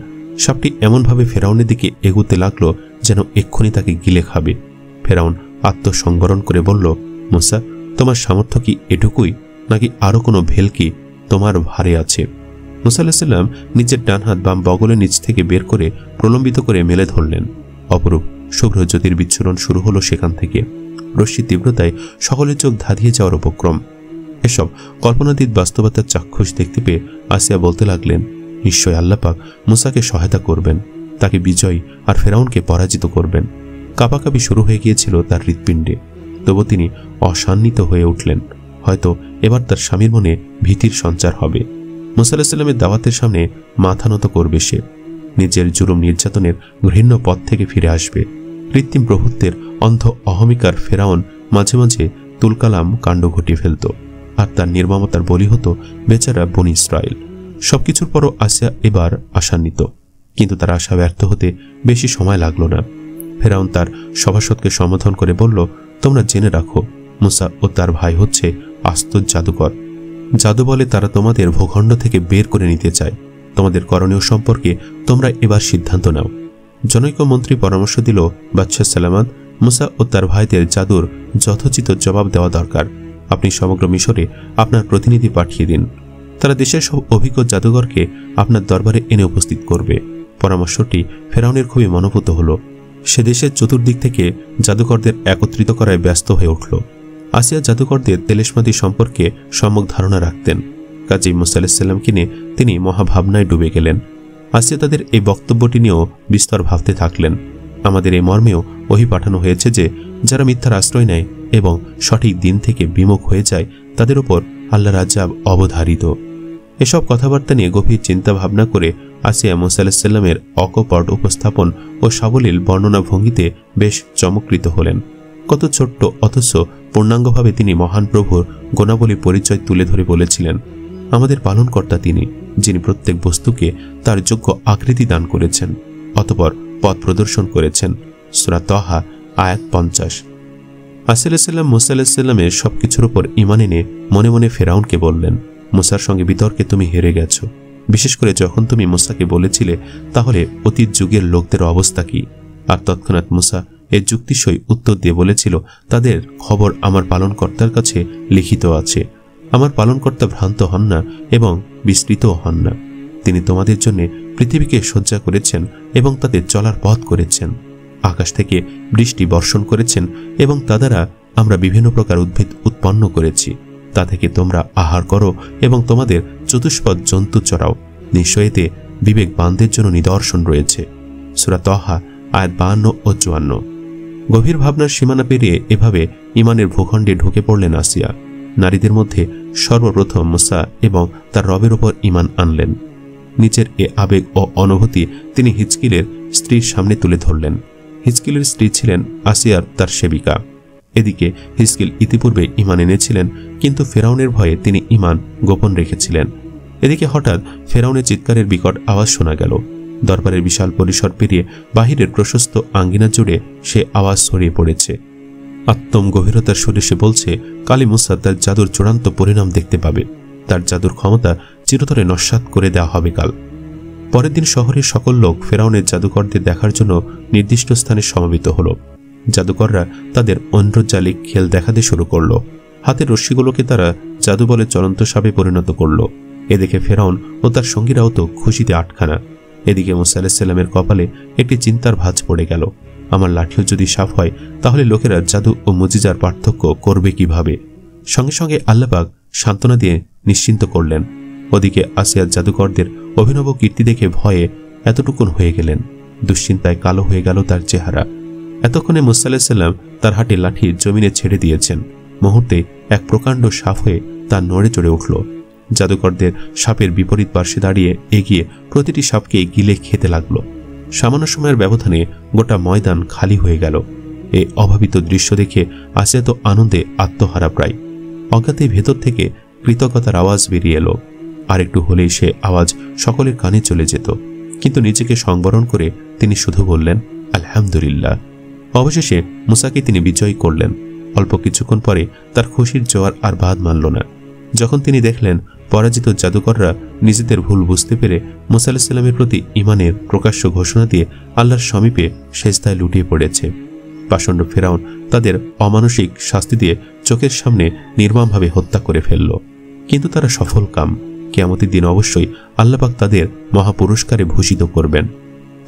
সাপটি এমনভাবে ফেরাউনের দিকে এগুতে লাগলো যেন এক্ষুনি তাকে গিলে খাবে। ফেরাউন আত্মসংবরণ করে বলল, মুসা, তোমার সামর্থ্য কি এটুকুই, নাকি আরো কোনো ভেলকি তোমার ভারে আছে? মুসা আলাইহিস সালাম নিজের ডান হাত বাম বগলের নিচ থেকে বের করে প্রলম্বিত করে মেলে ধরলেন। অপরূপ শুভ্র জ্যোতির বিচ্ছুরণ শুরু হলো সেখান থেকে। রশ্মির তীব্রতায় সকলের চোখ ধাঁধিয়ে যাওয়ার উপক্রম। এসব কল্পনাতীত বাস্তবতার চাক্ষুষ দেখতে পেয়ে আসিয়া বলতে লাগলেন, নিশ্চয় আল্লাহ পাক মুসাকে সহায়তা করবেন, তাকে বিজয়ী আর ফেরাউনকে পরাজিত করবেন। কাঁপাকাঁপি শুরু হয়ে গিয়েছিল তার হৃৎপিণ্ডে, তবু তিনি অশান্বিত হয়ে উঠলেন। হয়তো এবার তার স্বামীর মনে ভীতির সঞ্চার হবে। মুসা আলাইহিস সালামের দাওয়াতের সামনে মাথা নত করবে সে, নিজের জুলুম নির্যাতনের ঘৃণ্য পথ থেকে ফিরে আসবে। কৃত্রিম প্রভুত্বের অন্ধ অহমিকার ফেরাউন মাঝে মাঝে তুলকালাম কাণ্ড ঘটিয়ে ফেলত, আর তার নির্মমতার বলি হতো বেচারা বনী ইসরায়েল। সবকিছুর পরও আসিয়া এবার আশান্বিত, কিন্তু তার আশা ব্যর্থ হতে বেশি সময় লাগল না। ফেরাউন তার সভাসদকে সম্বোধন করে বলল, তোমরা জেনে রাখো, মুসা ও তার ভাই হচ্ছে আস্ত জাদুকর। জাদু বলে তারা তোমাদের ভূখণ্ড থেকে বের করে নিতে চায়। তোমাদের করণীয় সম্পর্কে তোমরা এবার সিদ্ধান্ত নাও। জনৈক মন্ত্রী পরামর্শ দিল, বাদশাহ সালামান, মুসা ও তার ভাইদের জাদুর যথোচিত জবাব দেওয়া দরকার। আপনি সমগ্র মিশরে আপনার প্রতিনিধি পাঠিয়ে দিন, তারা দেশের সব অভিজ্ঞ জাদুঘরকে আপনার দরবারে এনে উপস্থিত করবে। পরামর্শটি ফেরাউনের খুবই মনোভূত হল। সে দেশের চতুর্দিক থেকে জাদুকরদের একত্রিত করায় ব্যস্ত হয়ে উঠল। আসিয়া জাদুকরদের তেলেশমাদি সম্পর্কে সম্যক ধারণা রাখতেন, কাজেই মুসা আলাইহিস সালামকে নিয়ে তিনি মহাভাবনায় ডুবে গেলেন। আসিয়া তাদের এই বক্তব্যটি নিয়েও বিস্তর ভাবতে থাকলেন। আমাদের এই মর্মেও ওহী পাঠানো হয়েছে যে যারা মিথ্যার আশ্রয় নেয় এবং সঠিক দিন থেকে বিমুখ হয়ে যায় তাদের উপর আল্লাহর আযাব অবধারিত। এসব কথাবার্তা নিয়ে গভীর চিন্তা ভাবনা করে আসিয়া মুসা আলাইহিস সালামের অকপট উপস্থাপন ও সাবলীল বর্ণনা ভঙ্গিতে বেশ চমৎকৃত হলেন। কত ছোট্ট অথচ পূর্ণাঙ্গভাবে তিনি মহান প্রভুর গুণাবলী পরিচয় তুলে ধরে বলেছিলেন, আমাদের পালনকর্তা তিনি, যিনি প্রত্যেক বস্তুকে তার যোগ্য আকৃতি দান করেছেন, অতঃপর পথ প্রদর্শন করেছেন। সূরা তাহা আয়াত 50। আসিয়া আলাইহিস সালাম মুসা আলাইহিস সালামের সবকিছুর উপর ঈমান এনে মনে মনে ফেরাউনকে বললেন, মুসার সঙ্গে বিতর্কে তুমি হেরে গেছ। বিশেষ করে যখন তুমি মুসাকে বলেছিলে তাহলে অতীত যুগের লোকদের অবস্থা কি, আর তৎক্ষণাৎ মুসা এর যুক্তিসই উত্তর দিয়ে বলেছিল, তাদের খবর আমার পালনকর্তার কাছে লিখিত আছে। আমার পালনকর্তা ভ্রান্ত হন না এবং বিস্তৃতও হন না। তিনি তোমাদের জন্য পৃথিবীকে সজ্জা করেছেন এবং তাদের চলার পথ করেছেন। আকাশ থেকে বৃষ্টি বর্ষণ করেছেন এবং তা দ্বারা আমরা বিভিন্ন প্রকার উদ্ভিদ উৎপন্ন করেছি। তা থেকে তোমরা আহার করো এবং তোমাদের চতুষ্পদ জন্তু চড়াও। নিশ্চয়তে বিবেকবানদের জন্য নিদর্শন রয়েছে। সূরা তাহা আয়াত 52 ও 54। গভীর ভাবনার সীমানা পেরিয়ে এভাবে ঈমানের ভূখণ্ডে ঢুকে পড়লেন আসিয়া। নারীদের মধ্যে সর্বপ্রথম মুসা এবং তার রবের উপর ঈমান আনলেন। নিজের এ আবেগ ও অনুভূতি তিনি হিজকিলের স্ত্রীর সামনে তুলে ধরলেন। হিজকিলের স্ত্রী ছিলেন আসিয়ার তার সেবিকা। এদিকে হিজকিল ইতিপূর্বে ঈমান এনেছিলেন, কিন্তু ফেরাউনের ভয়ে তিনি ঈমান গোপন রেখেছিলেন। এদিকে হঠাৎ ফেরাউনের চিৎকারের বিকট আওয়াজ শোনা গেল। দরবারের বিশাল পরিসর পেরিয়ে বাহিরের প্রশস্ত আঙ্গিনা জুড়ে সে আওয়াজ ছড়িয়ে পড়েছে। আত্ম গভীরতার সুরে সে বলছে, কালী মুসা তার জাদুর চূড়ান্ত পরিণাম দেখতে পাবে। তার জাদুর ক্ষমতা চিরতরে নস্যাৎ করে দেওয়া হবে কাল। পরের দিন শহরের সকল লোক ফেরাউনের জাদুকরদের দেখার জন্য নির্দিষ্ট স্থানে সমবেত হল। জাদুকররা তাদের ঐন্দ্রজালিক খেল দেখাতে শুরু করল। হাতের রশ্মিগুলোকে তারা জাদু বলে চলন্ত সাপে পরিণত করল। এদিকে ফেরাউন ও তার সঙ্গীরাও তো খুশিতে আটখানা। এদিকে মুসা আলাইহিস সালামের কপালে একটি চিন্তার ভাঁজ পড়ে গেল। আমার লাঠিও যদি সাপ হয় তাহলে লোকেরা জাদু ও মুজিজার পার্থক্য করবে কিভাবে? সঙ্গে সঙ্গে আল্লাহ পাক সান্ত্বনা দিয়ে নিশ্চিন্ত করলেন। ওদিকে আসিয়া জাদুকরদের অভিনব কীর্তি দেখে ভয়ে এতটুকুন হয়ে গেলেন। দুশ্চিন্তায় কালো হয়ে গেল তার চেহারা। এতক্ষণে মুসা আলাইহিস সালাম তার হাতে লাঠি জমিনে ছেড়ে দিয়েছেন। মুহূর্তে এক প্রকাণ্ড সাপ হয়ে তা নড়ে চড়ে উঠল। জাদুকরদের সাপের বিপরীত পার্শ্বে দাঁড়িয়ে এগিয়ে প্রতিটি সাপকে গিলে খেতে লাগলো। সামান্য সময়ের ব্যবধানে গোটা ময়দান খালি হয়ে গেল। এই অভাবিত দৃশ্য দেখে আসিয়া তো আনন্দে আত্মহারা প্রায়। অজ্ঞাতে ভেতর থেকে কৃতজ্ঞতার আওয়াজ বেরিয়ে এলো। আর একটু হলেই সে আওয়াজ সকলের কানে চলে যেত, কিন্তু নিজেকে সংবরণ করে তিনি শুধু বললেন, আলহামদুলিল্লাহ। অবশেষে মুসাকে তিনি বিজয়ী করলেন। অল্প কিছুক্ষণ পরে তার খুশির জোয়ার আর বাদ মানল না। যখন তিনি দেখলেন পরাজিত জাদুকররা নিজেদের ভুল বুঝতে পেরে মুসা আলাইহিস সালামের প্রতি ঈমানের প্রকাশ্য ঘোষণা দিয়ে আল্লাহর সমীপে সেজদায় লুটিয়ে পড়েছে। পাষণ্ড ফেরাউন তাদের অমানসিক শাস্তি দিয়ে চোখের সামনে নির্মমভাবে হত্যা করে ফেলল। কিন্তু তারা সফল কাম। কিয়ামতের দিন অবশ্যই আল্লাহ পাক তাদের মহাপুরস্কারে ভূষিত করবেন।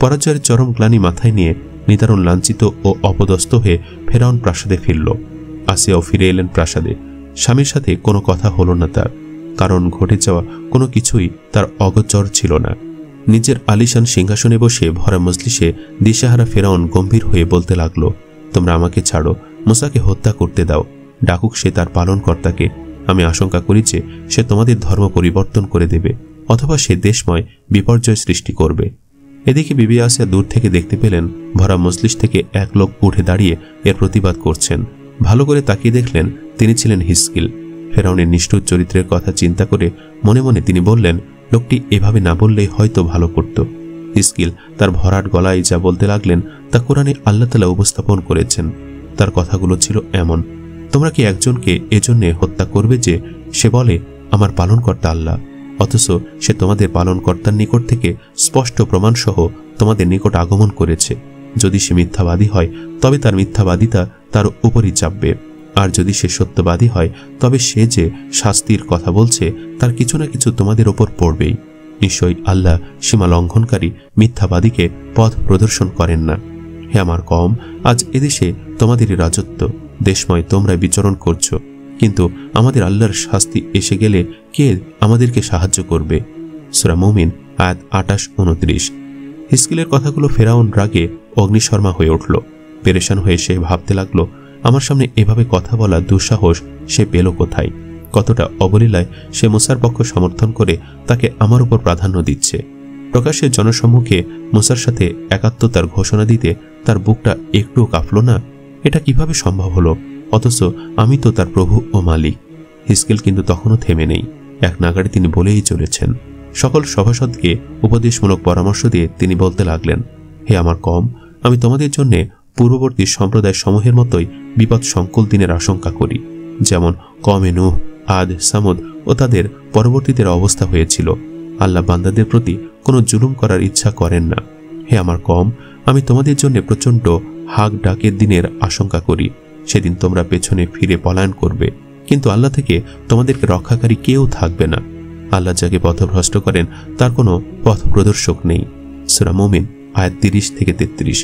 পরাজয়ের চরম গ্লানি মাথায় নিয়ে নিদারুণ লাঞ্ছিত ও অপদস্থ হয়ে ফেরাউন প্রাসাদে ফিরল। আসিয়াও ফিরে এলেন প্রাসাদে। স্বামীর সাথে কোনো কথা হলো না তার, কারণ ঘটে যাওয়া কোনো কিছুই তার অগোচর ছিল না। নিজের আলিশান সিংহাসনে বসে ভরা মজলিসে দিশেহারা ফেরাউন গম্ভীর হয়ে বলতে লাগলো, তোমরা আমাকে ছাড়ো, মুসাকে হত্যা করতে দাও, ডাকুক সে তার পালনকর্তাকে। আমি আশঙ্কা করি যে সে তোমাদের ধর্ম পরিবর্তন করে দেবে, অথবা সে দেশময় বিপর্যয় সৃষ্টি করবে। এদিকে বিবি আসিয়া দূর থেকে দেখতে পেলেন ভরা মজলিস থেকে এক লোক উঠে দাঁড়িয়ে এর প্রতিবাদ করছেন। ভালো করে তাকিয়ে দেখলেন তিনি ছিলেন হিজকিল। ফেরাউনের নিষ্ঠুর চরিত্রের কথা চিন্তা করে মনে মনে তিনি বললেন, লোকটি এভাবে না বললেই হয়তো ভালো করত। হিজকিল তার ভরাট গলায় যা বলতে লাগলেন তা কোরআনে আল্লাহ তাআলা উপস্থাপন করেছেন। তার কথাগুলো ছিল এমন, তোমরা কি একজনকে এজন্যে হত্যা করবে যে সে বলে আমার পালনকর্তা আল্লাহ, অথচ সে তোমাদের পালনকর্তার নিকট থেকে স্পষ্ট প্রমাণসহ তোমাদের নিকট আগমন করেছে। যদি সে মিথ্যাবাদী হয় তবে তার মিথ্যাবাদিতা তার উপরই চাপবে, আর যদি সে সত্যবাদী হয় তবে সে যে শাস্তির কথা বলছে তার কিছু না কিছু তোমাদের ওপর পড়বেই। নিশ্চয়ই আল্লাহ সীমা লঙ্ঘনকারী মিথ্যাবাদীকে পথ প্রদর্শন করেন না। হে আমার কওম, আজ এদেশে তোমাদেরই রাজত্ব, দেশময় তোমরা বিচরণ করছো, কিন্তু আমাদের আল্লাহর শাস্তি এসে গেলে কে আমাদেরকে সাহায্য করবে? সূরা মুমিন আয়াত 28-29। হিজকিলের কথাগুলো ফেরাউন রাগে অগ্নিশর্মা হয়ে উঠল। পেরেশান হয়ে সে ভাবতে লাগলো, আমার সামনে এভাবে কথা বলা দুঃসাহস সে পেল কোথায়? কতটা অবলীলায় সে মুসার পক্ষ সমর্থন করে তাকে আমার উপর প্রাধান্য দিচ্ছে। প্রকাশ্যে জনসম্মুখে মুসার সাথে একাত্মতার ঘোষণা দিতে তার বুকটা একটুও কাঁপল না। এটা কিভাবে সম্ভব হলো? অথচ আমি তো তার প্রভু ও মালিক। হিজকিল কিন্তু তখনও থেমে নেই, এক নাগাড়ে তিনি বলেই চলেছেন। সকল সভাসদকে উপদেশমূলক পরামর্শ দিয়ে তিনি বলতে লাগলেন, হে আমার কওম, আমি তোমাদের জন্য পূর্ববর্তী সম্প্রদায় সমূহের মতোই বিপদ সংকুল দিনের আশঙ্কা করি, যেমন কওমে নূহ, আদ, সামুদ ও তাদের পরবর্তীদের অবস্থা হয়েছিল। আল্লাহ বান্দাদের প্রতি কোনো জুলুম করার ইচ্ছা করেন না। হে আমার কওম, আমি তোমাদের জন্য প্রচণ্ড হাক ডাকের দিনের আশঙ্কা করি। সেদিন তোমরা পেছনে ফিরে পলায়ন করবে, কিন্তু আল্লাহ থেকে তোমাদেরকে রক্ষাকারী কেউ থাকবে না। আল্লাহ যাকে পথভ্রষ্ট করেন তার কোনো পথ প্রদর্শক নেই। সূরা মুমিন আয়াত 30-33।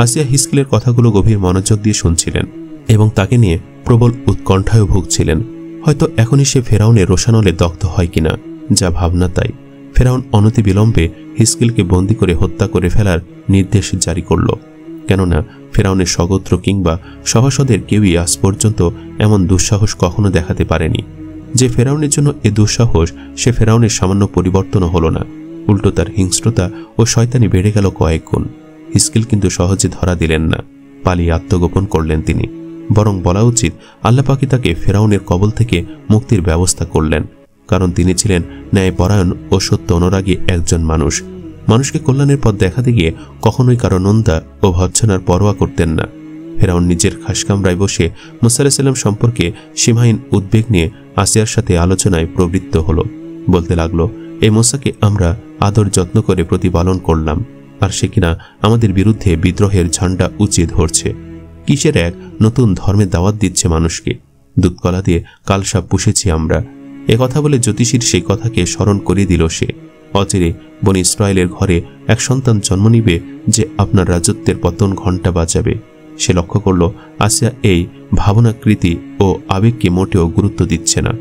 আসিয়া হিজকিলের কথাগুলো গভীর মনোযোগ দিয়ে শুনছিলেন এবং তাকে নিয়ে প্রবল উৎকণ্ঠায় ভুগছিলেন। হয়তো এখনই সে ফেরাউনের রোষানলে দগ্ধ হয় কিনা, যা ভাবনা তাই। ফেরাউন অনতিবিলম্বে হিজকিলকে বন্দী করে হত্যা করে ফেলার নির্দেশ জারি করল। কেননা ফেরাউনের স্বগোত্র কিংবা সভাসদের কেউই আজ পর্যন্ত এমন দুঃসাহস কখনো দেখাতে পারেনি। যে ফেরাউনের জন্য এ দুঃসাহস, সে ফেরাউনের সামান্য পরিবর্তনও হল না, উল্টো তার হিংস্রতা ও শয়তানি বেড়ে গেল কয়েক গুণ। হিজকিল কিন্তু সহজে ধরা দিলেন না, পালিয়ে আত্মগোপন করলেন তিনি। বরং বলা উচিত আল্লাহ পাক তাকে ফেরাউনের কবল থেকে মুক্তির ব্যবস্থা করলেন, কারণ তিনি ছিলেন ন্যায়পরায়ণ ও সত্য অনুরাগী একজন মানুষ। মানুষকে কল্যাণের পথ দেখাতে গিয়ে কখনোই কারো নন্দা ও ভর্ৎসনার পরোয়া করতেন না। ফেরাউন নিজের খাসকামরায় বসে মুসা আলাইহিস সালাম সম্পর্কে সীমাহীন উদ্বেগ নিয়ে আসিয়ার সাথে আলোচনায় প্রবৃত্ত হল। বলতে লাগলো, এই মুসাকে আমরা আদর যত্ন করে প্রতিপালন করলাম, আর সে কিনা আমাদের বিরুদ্ধে বিদ্রোহের ঝান্ডা উঁচিয়ে ধরছে। কিসের এক নতুন ধর্মের দাওয়াত দিচ্ছে মানুষকে? দুধকলা দিয়ে কালসাপ পুষেছি আমরা। এ কথা বলে জ্যোতিষীর সেই কথাকে স্মরণ করিয়ে দিল সে। অচিরে বনি ইসরায়েলের ঘরে এক সন্তান জন্ম নিবে যে আপনার রাজত্বের পতন ঘণ্টা বাজাবে। সে লক্ষ্য করল আসিয়া এই ভাবনাকৃতি ও আবেগকে মোটেও গুরুত্ব দিচ্ছে না,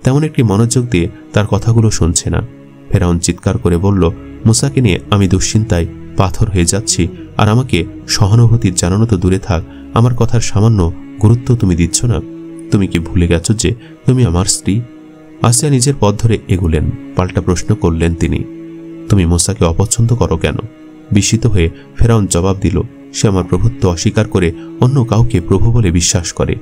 তেমন একটি মনোযোগ দিয়ে তার কথাগুলো শুনছে না। ফেরাউন চিৎকার করে বলল, মুসাকে নিয়ে আমি দুশ্চিন্তায় পাথর হয়ে যাচ্ছি, আর আমাকে সহানুভূতি জানানো তো দূরে থাক, আমার কথার সামান্য গুরুত্ব তুমি দিচ্ছ না। তুমি কি ভুলে গেছো যে তুমি আমার স্ত্রী? আসিয়া নিজের পথ ধরে এগুলেন। পাল্টা প্রশ্ন করলেন তিনি, তুমি মুসাকে অপছন্দ করো কেন? বিস্মিত হয়ে ফেরাউন জবাব দিল, সে আমার প্রভুত্ব অস্বীকার করে অন্য কাউকে প্রভু বলে বিশ্বাস করে।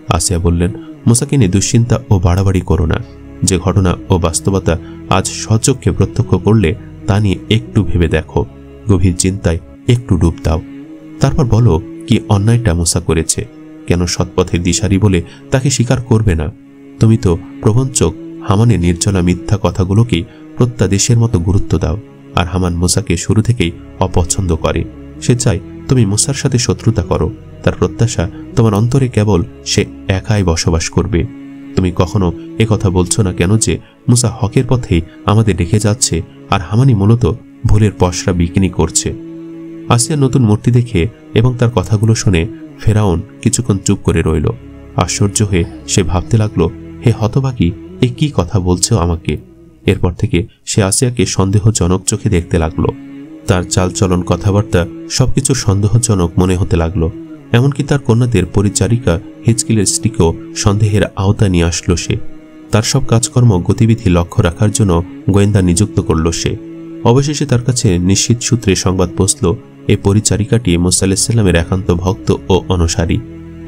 আসিয়া বললেন, মুসাকে নিয়ে দুশ্চিন্তা ও বাড়াবাড়ি করো না। যে ঘটনা ও বাস্তবতা আজ স্বচক্ষে প্রত্যক্ষ করলে তা নিয়ে একটু ভেবে দেখো, গভীর চিন্তায় একটু ডুব দাও। তারপর বলো কি অন্যায়টা মুসা করেছে, কেন সৎপথের দিশারি বলে তাকে স্বীকার করবে না? তুমি তো প্রবঞ্চক হামানের নির্জলা মিথ্যা কথাগুলোকেই প্রত্যাদেশের মতো গুরুত্ব দাও, আর হামান মুসাকে শুরু থেকেই অপছন্দ করে। সে চায় তুমি মুসার সাথে শত্রুতা করো, তার প্রত্যাশা তোমার অন্তরে কেবল সে একাই বসবাস করবে। তুমি কখনো কথা বলছো না কেন যে মুসা হকের পথেই আমাদের রেখে যাচ্ছে, আর হামানি মূলত ভুলের পসরা বিকিনি করছে। আসিয়া নতুন মূর্তি দেখে এবং তার কথাগুলো শুনে ফেরাউন কিছুক্ষণ চুপ করে রইল। আশ্চর্য হয়ে সে ভাবতে লাগলো, হে হতভাগী, এ কি কথা বলছো আমাকে? এরপর থেকে সে আসিয়াকে সন্দেহজনক চোখে দেখতে লাগলো। তার চালচলন, কথাবার্তা সবকিছু সন্দেহজনক মনে হতে লাগলো। এমনকি তার কন্যাদের পরিচারিকা হিজকিলের স্ত্রীকেও সন্দেহের আওতা নিয়ে আসলো সে। তার সব কাজকর্ম গতিবিধি লক্ষ্য রাখার জন্য গোয়েন্দা নিযুক্ত করল সে। অবশেষে তার কাছে নিশ্চিত সূত্রে সংবাদ পৌঁছল, এই পরিচারিকাটি মুসা আলাইহিস সালামের একান্ত ভক্ত ও অনুসারী।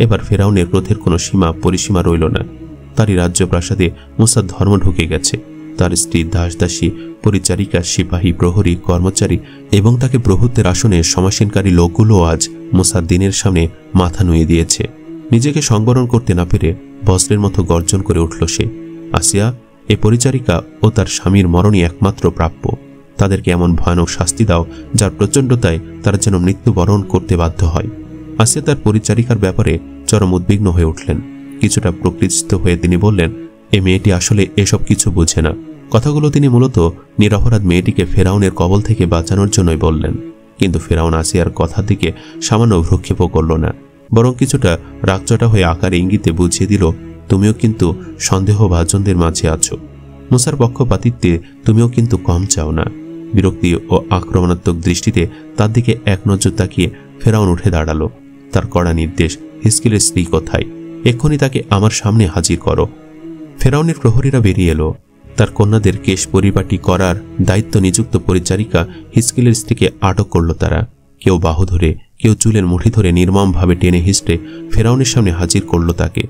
এবার ফেরাউনের ক্রোধের কোনো সীমা পরিসীমা রইল না। তারই রাজ্য প্রাসাদে মুসার ধর্ম ঢুকে গেছে। তার স্ত্রী, দাসদাসী, পরিচারিকা, সিপাহী, প্রহরী, কর্মচারী এবং তাকে প্রভুত্বের আসনে সমাসীনকারী লোকগুলো আজ মুসার দিনের সামনে মাথা নুয়ে দিয়েছে। নিজেকে সংবরণ করতে না পেরে বজ্রের মতো গর্জন করে উঠল সে, আসিয়া, এ পরিচারিকা ও তার স্বামীর মরণই একমাত্র প্রাপ্য। তাদেরকে এমন ভয়ানক শাস্তি দাও যার প্রচণ্ডতায় তারা যেন মৃত্যুবরণ করতে বাধ্য হয়। আসিয়া তার পরিচারিকার ব্যাপারে চরম উদ্বিগ্ন হয়ে উঠলেন। কিছুটা প্রকৃতিস্থ হয়ে তিনি বললেন, এ মেয়েটি আসলে এসব কিছু বোঝে না। কথাগুলো তিনি মূলত নিরপরাধ মেয়েটিকে ফেরাউনের কবল থেকে বাঁচানোর জন্যই বললেন। কিন্তু ফেরাউন আসিয়ার কথার দিকে সামান্য ভ্রুক্ষেপও করল না, বরং কিছুটা রাগচটা হয়ে আকারে ইঙ্গিতে বুঝিয়ে দিল, তুমিও কিন্তু সন্দেহভাজনদের মাঝে আছো। মুসার পক্ষপাতিত্বে তুমিও কিন্তু কম চাও না। বিরক্তি ও আক্রমণাত্মক দৃষ্টিতে তার দিকে এক নজর তাকিয়ে ফেরাউন উঠে দাঁড়ালো। তার কড়া নির্দেশ, হিজকিলের স্ত্রী কোথায়? এক্ষুনি তাকে আমার সামনে হাজির করো। ফেরাউনের প্রহরীরা বেরিয়ে এলো। তার কন্যাদের কেশ পরিপাটি করার দায়িত্ব নিযুক্ত পরিচারিকা হিজকিলের স্ত্রীকে আটক করল তারা। কেউ বাহু ধরে, কেউ চুলের মুঠি ধরে নির্মমভাবে টেনে হিঁচড়ে ফেরাউনের সামনে হাজির করল তাকে।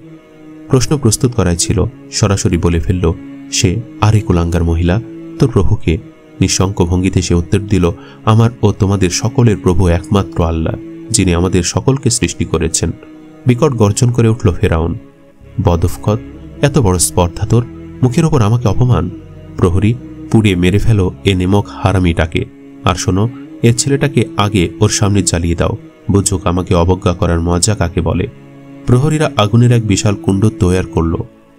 প্রশ্ন প্রস্তুত করাই ছিল, সরাসরি বলে ফেলল, সে আরে কুলাঙ্গার মহিলা, তোর প্রভুকে? নিঃশঙ্ক ভঙ্গিতে সে উত্তর দিল, আমার ও তোমাদের সকলের প্রভু একমাত্র আল্লাহ, যিনি আমাদের সকলকে সৃষ্টি করেছেন। বিকট গর্জন করে উঠল ফেরাউন, বদফকত, এত বড় স্পর্ধা তোর! মুখের ওপর আমাকে অপমান! প্রহরী, পুড়িয়ে মেরে ফেলো এ নেমক হারামিটাকে। আর শোনো, এর ছেলেটাকে আগে ওর সামনে জ্বালিয়ে দাও, বুঝুক আমাকে অবজ্ঞা করার মজা কাকে বলে। প্রহরীরা আগুনের এক বিশাল কুণ্ড তৈয়ার করল।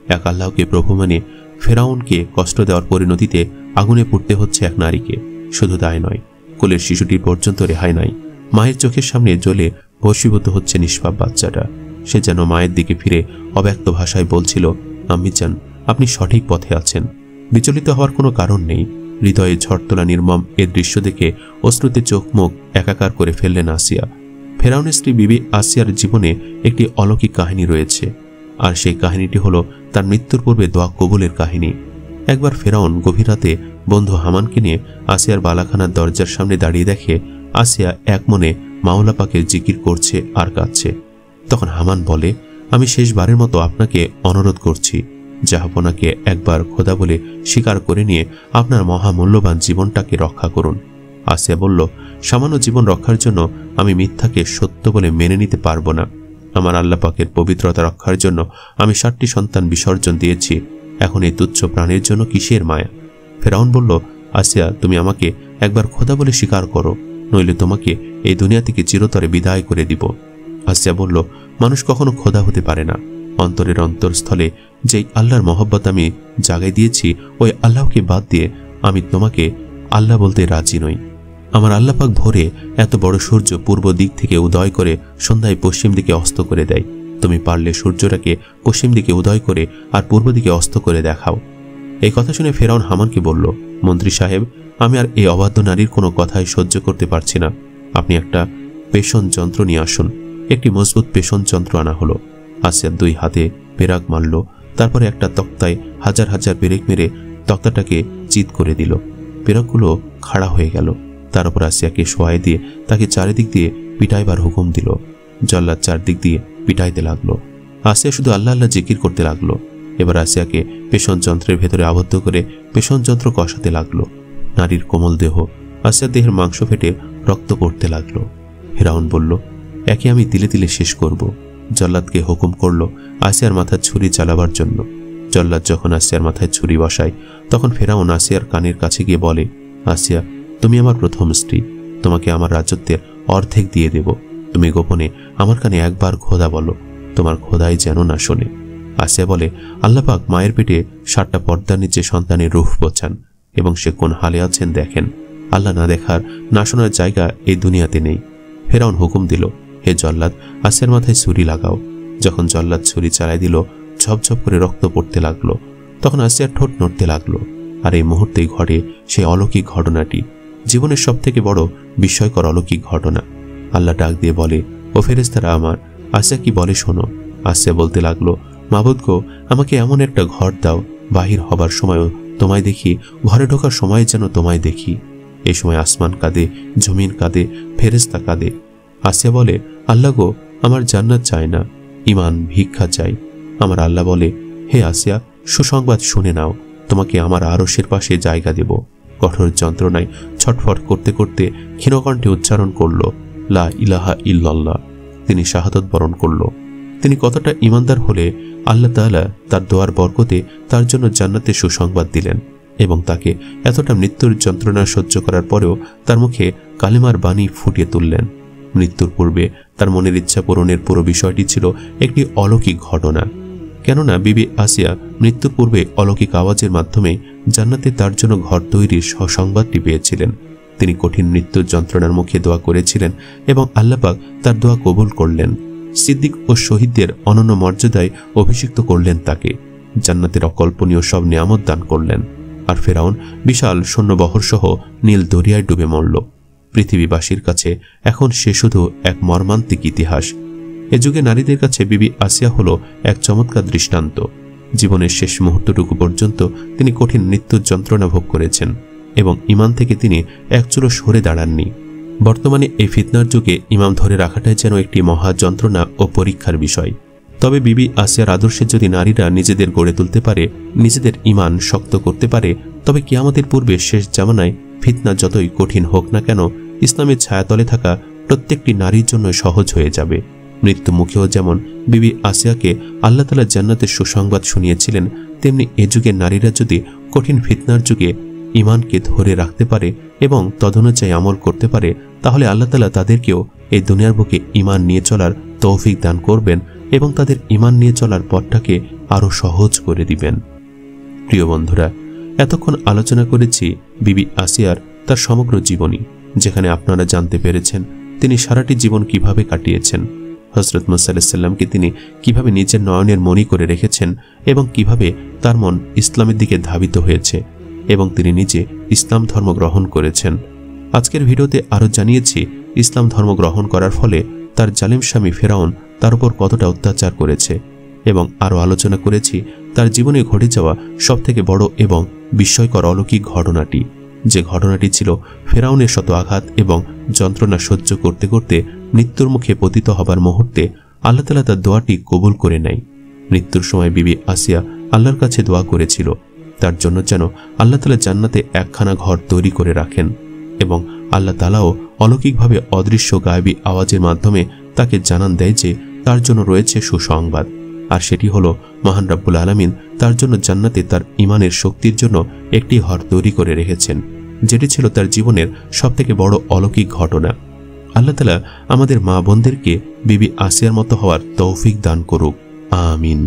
এক আল্লাহকে প্রভু মানে ফেরাউনকে কষ্ট দেওয়ার পরিণতিতে আগুনে পুড়তে হচ্ছে এক নারীকে। শুধু তাই নয়, কোলের শিশুটির পর্যন্ত রেহাই নাই। মায়ের চোখের সামনে জ্বলে ভস্মীভূত হচ্ছে নিষ্পাপ বাচ্চাটা। সে যেন মায়ের দিকে ফিরে অব্যক্ত ভাষায় বলছিল, আম্মিজান, আপনি সঠিক পথে আছেন। বিচলিত হওয়ার কোনো কারণ নেই। হৃদয়ে ঝড় তোলা নির্মম এ দৃশ্য দেখে অশ্রুতে চোখ মুখ একাকার করে ফেললেন আসিয়া। ফেরাউনের স্ত্রী বিবি আসিয়ার জীবনে একটি অলৌকিক কাহিনী রয়েছে, আর সেই কাহিনীটি হলো তার মৃত্যুর পূর্বে দোয়া কবুলের কাহিনী। একবার ফেরাউন গভীর রাতে বন্ধু হামানকে নিয়ে আসিয়ার বালাখানার দরজার সামনে দাঁড়িয়ে দেখে আসিয়া এক মনে মাওলা পাকের জিকির করছে আর কাঁদছে। তখন হামান বলে, আমি শেষবারের মতো আপনাকে অনুরোধ করছি, জাহাপনাকে একবার খোদা বলে স্বীকার করে নিয়ে আপনার মহামূল্যবান জীবনটাকে রক্ষা করুন। আসিয়া বলল, সামান্য জীবন রক্ষার জন্য আমি মিথ্যাকে সত্য বলে মেনে নিতে পারবো না। আমার আল্লাহ পাকের পবিত্রতা রক্ষার জন্য আমি 7টি সন্তান বিসর্জন দিয়েছি। এখন এই তুচ্ছ প্রাণের জন্য কিসের মায়া? ফেরাউন বলল, আসিয়া, তুমি আমাকে একবার খোদা বলে স্বীকার করো, নইলে তোমাকে এই দুনিয়া থেকে চিরতরে বিদায় করে দিব। আসিয়া বলল, মানুষ কখনো খোদা হতে পারে না। অন্তরের অন্তরস্থলে যেই আল্লাহর মহব্বত আমি জাগাই দিয়েছি, ওই আল্লাহকে বাদ দিয়ে আমি তোমাকে আল্লাহ বলতে রাজি নই। আমার আল্লাহ পাক ভোরে এত বড় সূর্য পূর্ব দিক থেকে উদয় করে সন্ধ্যায় পশ্চিম দিকে অস্ত করে দেয়। তুমি পারলে সূর্যটাকে পশ্চিম দিকে উদয় করে আর পূর্ব দিকে অস্ত করে দেখাও। এই কথা শুনে ফেরাউন হামানকে বলল, মন্ত্রী সাহেব, আমি আর এই অবাধ্য নারীর কোনো কথাই সহ্য করতে পারছি না। আপনি একটা পেষণ যন্ত্র নিয়ে আসুন। একটি মজবুত পেষণ যন্ত্র আনা হলো। আসিয়া 2 হাতে পেরাক মারল, তারপরে একটা তক্তায় হাজার হাজার পেরেক মেরে তক্তাটাকে চিৎ করে দিল। পেরাকগুলো খাড়া হয়ে গেল। তার উপর আসিয়াকে শোয়াই দিয়ে তাকে চারিদিক দিয়ে পিটাইবার হুকুম দিল। জল্লাদ চারদিক দিয়ে পিটাইতে লাগলো। আসিয়া শুধু আল্লাহ আল্লাহ জিকির করতে লাগলো। এবার আসিয়াকে পেষণ যন্ত্রের ভেতরে আবদ্ধ করে পেষণ যন্ত্র কষাতে লাগলো। নারীর কোমল দেহ, আসিয়ার দেহের মাংস ফেটে রক্ত পড়তে লাগলো। ফেরাউন বলল, একে আমি তিলে তিলে শেষ করব। জল্লাদকে হুকুম করল আসিয়ার মাথায় ছুরি চালাবার জন্য। জল্লাদ যখন আসিয়ার মাথায় ছুরি বসায়, তখন ফেরাউন আসিয়ার কানের কাছে গিয়ে বলে, আসিয়া, তুমি আমার প্রথম স্ত্রী, তোমাকে আমার রাজত্বের অর্ধেক দিয়ে দেব। তুমি গোপনে আমার কানে একবার খোদা বলো, তোমার খোদাই যেন না শোনে। আসিয়া বলে, আল্লাহ পাক মায়ের পেটে 7টা পর্দার নিচে সন্তানের রূহ বোঝান এবং সে কোন হালে আছেন দেখেন। আল্লাহ না দেখার না শোনার জায়গা এই দুনিয়াতে নেই। ফেরাউন হুকুম দিল, হে জল্লাদ, আসিয়ার মাথায় ছুরি লাগাও। যখন জল্লাদ ছুরি চালাই দিল, ঝপঝপ করে রক্ত পড়তে লাগলো। তখন আসিয়ার ঠোঁট নড়তে লাগলো। আর এই মুহূর্তেই ঘটে সেই অলৌকিক ঘটনাটি, জীবনের সবথেকে বড় বিস্ময়কর অলৌকিক ঘটনা। আল্লাহ ডাক দিয়ে বলে, ও ফেরেশতারা আমার, আসিয়া কি বলে শোনো। আসিয়া বলতে লাগলো, মাবুদ গো, আমাকে এমন একটা ঘর দাও, বাহির হবার সময়ও তোমায় দেখি, ঘরে ঢোকার সময় যেন তোমায় দেখি। এই সময় আসমান কাঁদে, জমিন কাঁদে, ফেরেশতা কাঁদে। আসিয়া বলে, আল্লাহ গো, আমার জান্নাত চাই না, ঈমান ভিক্ষা চাই। আমার আল্লাহ বলে, হে আসিয়া, সুসংবাদ শুনে নাও, তোমাকে আমার আরশের পাশে জায়গা দেব। কঠোর যন্ত্রণায় ছটফট করতে করতে ক্ষীণকণ্ঠে উচ্চারণ করল, লা ইলাহা ইল্লাল্লাহ। তিনি শাহাদত বরণ করল। তিনি কতটা ঈমানদার হলে আল্লাহ তাআলা তার দোয়ার বরকতে তার জন্য জান্নাতের সুসংবাদ দিলেন এবং তাকে এতটা মৃত্যুর যন্ত্রণা সহ্য করার পরেও তার মুখে কালেমার বাণী ফুটিয়ে তুললেন। মৃত্যুর পূর্বে তার মনের ইচ্ছা পূরণের পুরো বিষয়টি ছিল একটি অলৌকিক ঘটনা। কেননা বিবি আসিয়া মৃত্যুর পূর্বে অলৌকিক আওয়াজের মাধ্যমে জান্নাতে তার জন্য ঘর তৈরির সংবাদটি পেয়েছিলেন। তিনি কঠিন মৃত্যুর যন্ত্রণার মুখে দোয়া করেছিলেন এবং আল্লাহ পাক তার দোয়া কবুল করলেন। সিদ্দিক ও শহীদদের অনন্য মর্যাদায় অভিষিক্ত করলেন তাকে। জান্নাতের অকল্পনীয় সব নিয়ামত দান করলেন। আর ফেরাউন বিশাল সৈন্যবহর সহ নীল দরিয়ায় ডুবে মরল। পৃথিবীবাসীর কাছে এখন সে শুধু এক মর্মান্তিক ইতিহাস। এ যুগে নারীদের কাছে বিবি আসিয়া হলো এক চমৎকার দৃষ্টান্ত। জীবনের শেষ মুহূর্তটুকু পর্যন্ত তিনি কঠিন মৃত্যুর যন্ত্রণা ভোগ করেছেন এবং ঈমান থেকে তিনি এক চুলো সরে দাঁড়াননি। বর্তমানে এই ফিতনার যুগে ইমাম ধরে রাখাটাই যেন একটি মহা যন্ত্রণা ও পরীক্ষার বিষয়। তবে বিবি আসিয়ার আদর্শে যদি নারীরা নিজেদের গড়ে তুলতে পারে, নিজেদের ঈমান শক্ত করতে পারে, তবে কিয়ামতের পূর্বে শেষ জামানায় ফিতনা যতই কঠিন হোক না কেন, ইসলামের ছায়াতলে থাকা প্রত্যেকটি নারীর জন্য সহজ হয়ে যাবে। মৃত্যু মুখেও যেমন বিবি আসিয়াকে আল্লাহ তাআলা জান্নাতের সুসংবাদ শুনিয়েছিলেন, তেমনি এ যুগের নারীরা যদি কঠিন ফিতনার যুগে ঈমানকে ধরে রাখতে পারে এবং তদনুযায়ী আমল করতে পারে, তাহলে আল্লাহ তাআলা তাদেরকেও এই দুনিয়ার বুকে ঈমান নিয়ে চলার তৌফিক দান করবেন এবং তাদের ঈমান নিয়ে চলার পথটাকে আরও সহজ করে দিবেন। প্রিয় বন্ধুরা, এতক্ষণ আলোচনা করেছি বিবি আসিয়ার তার সমগ্র জীবনী, যেখানে আপনারা জানতে পেরেছেন তিনি সারাটি জীবন কিভাবে কাটিয়েছেন, হযরত মুসা আলাইহিস সালামকে তিনি কিভাবে নিজের নয়নের মণি করে রেখেছেন এবং কিভাবে তার মন ইসলামের দিকে ধাবিত হয়েছে এবং তিনি নিজে ইসলাম ধর্ম গ্রহণ করেছেন। আজকের ভিডিওতে আরও জানিয়েছি ইসলাম ধর্ম গ্রহণ করার ফলে তার জালিম স্বামী ফেরাউন তার উপর কতটা অত্যাচার করেছে এবং আরও আলোচনা করেছি তার জীবনে ঘটে যাওয়া সবথেকে বড় এবং বিস্ময়কর অলৌকিক ঘটনাটি, যে ঘটনাটি ছিল ফেরাউনের শত আঘাত এবং যন্ত্রণা সহ্য করতে করতে মৃত্যুর মুখে পতিত হবার মুহূর্তে আল্লাহ তাআলা তার দোয়াটি কবুল করে নেয়। মৃত্যুর সময় বিবি আসিয়া আল্লাহর কাছে দোয়া করেছিল তার জন্য যেন আল্লাহ তাআলা জান্নাতে একখানা ঘর তৈরি করে রাখেন এবং আল্লাহ তাআলাও অলৌকিকভাবে অদৃশ্য গায়েবী আওয়াজের মাধ্যমে তাকে জানান দেয় যে তার জন্য রয়েছে সুসংবাদ, আর সেটি হলো মহান রব্বুল আলামিন তার জন্য জান্নাতে তার ঈমানের শক্তির জন্য একটি ঘর তৈরি করে রেখেছেন, যেটি ছিল তার জীবনের সবথেকে বড় অলৌকিক ঘটনা। আল্লাহ তাআলা আমাদের মা বোনদেরকে বিবি আসিয়ার মতো হওয়ার তৌফিক দান করুক, আমিন।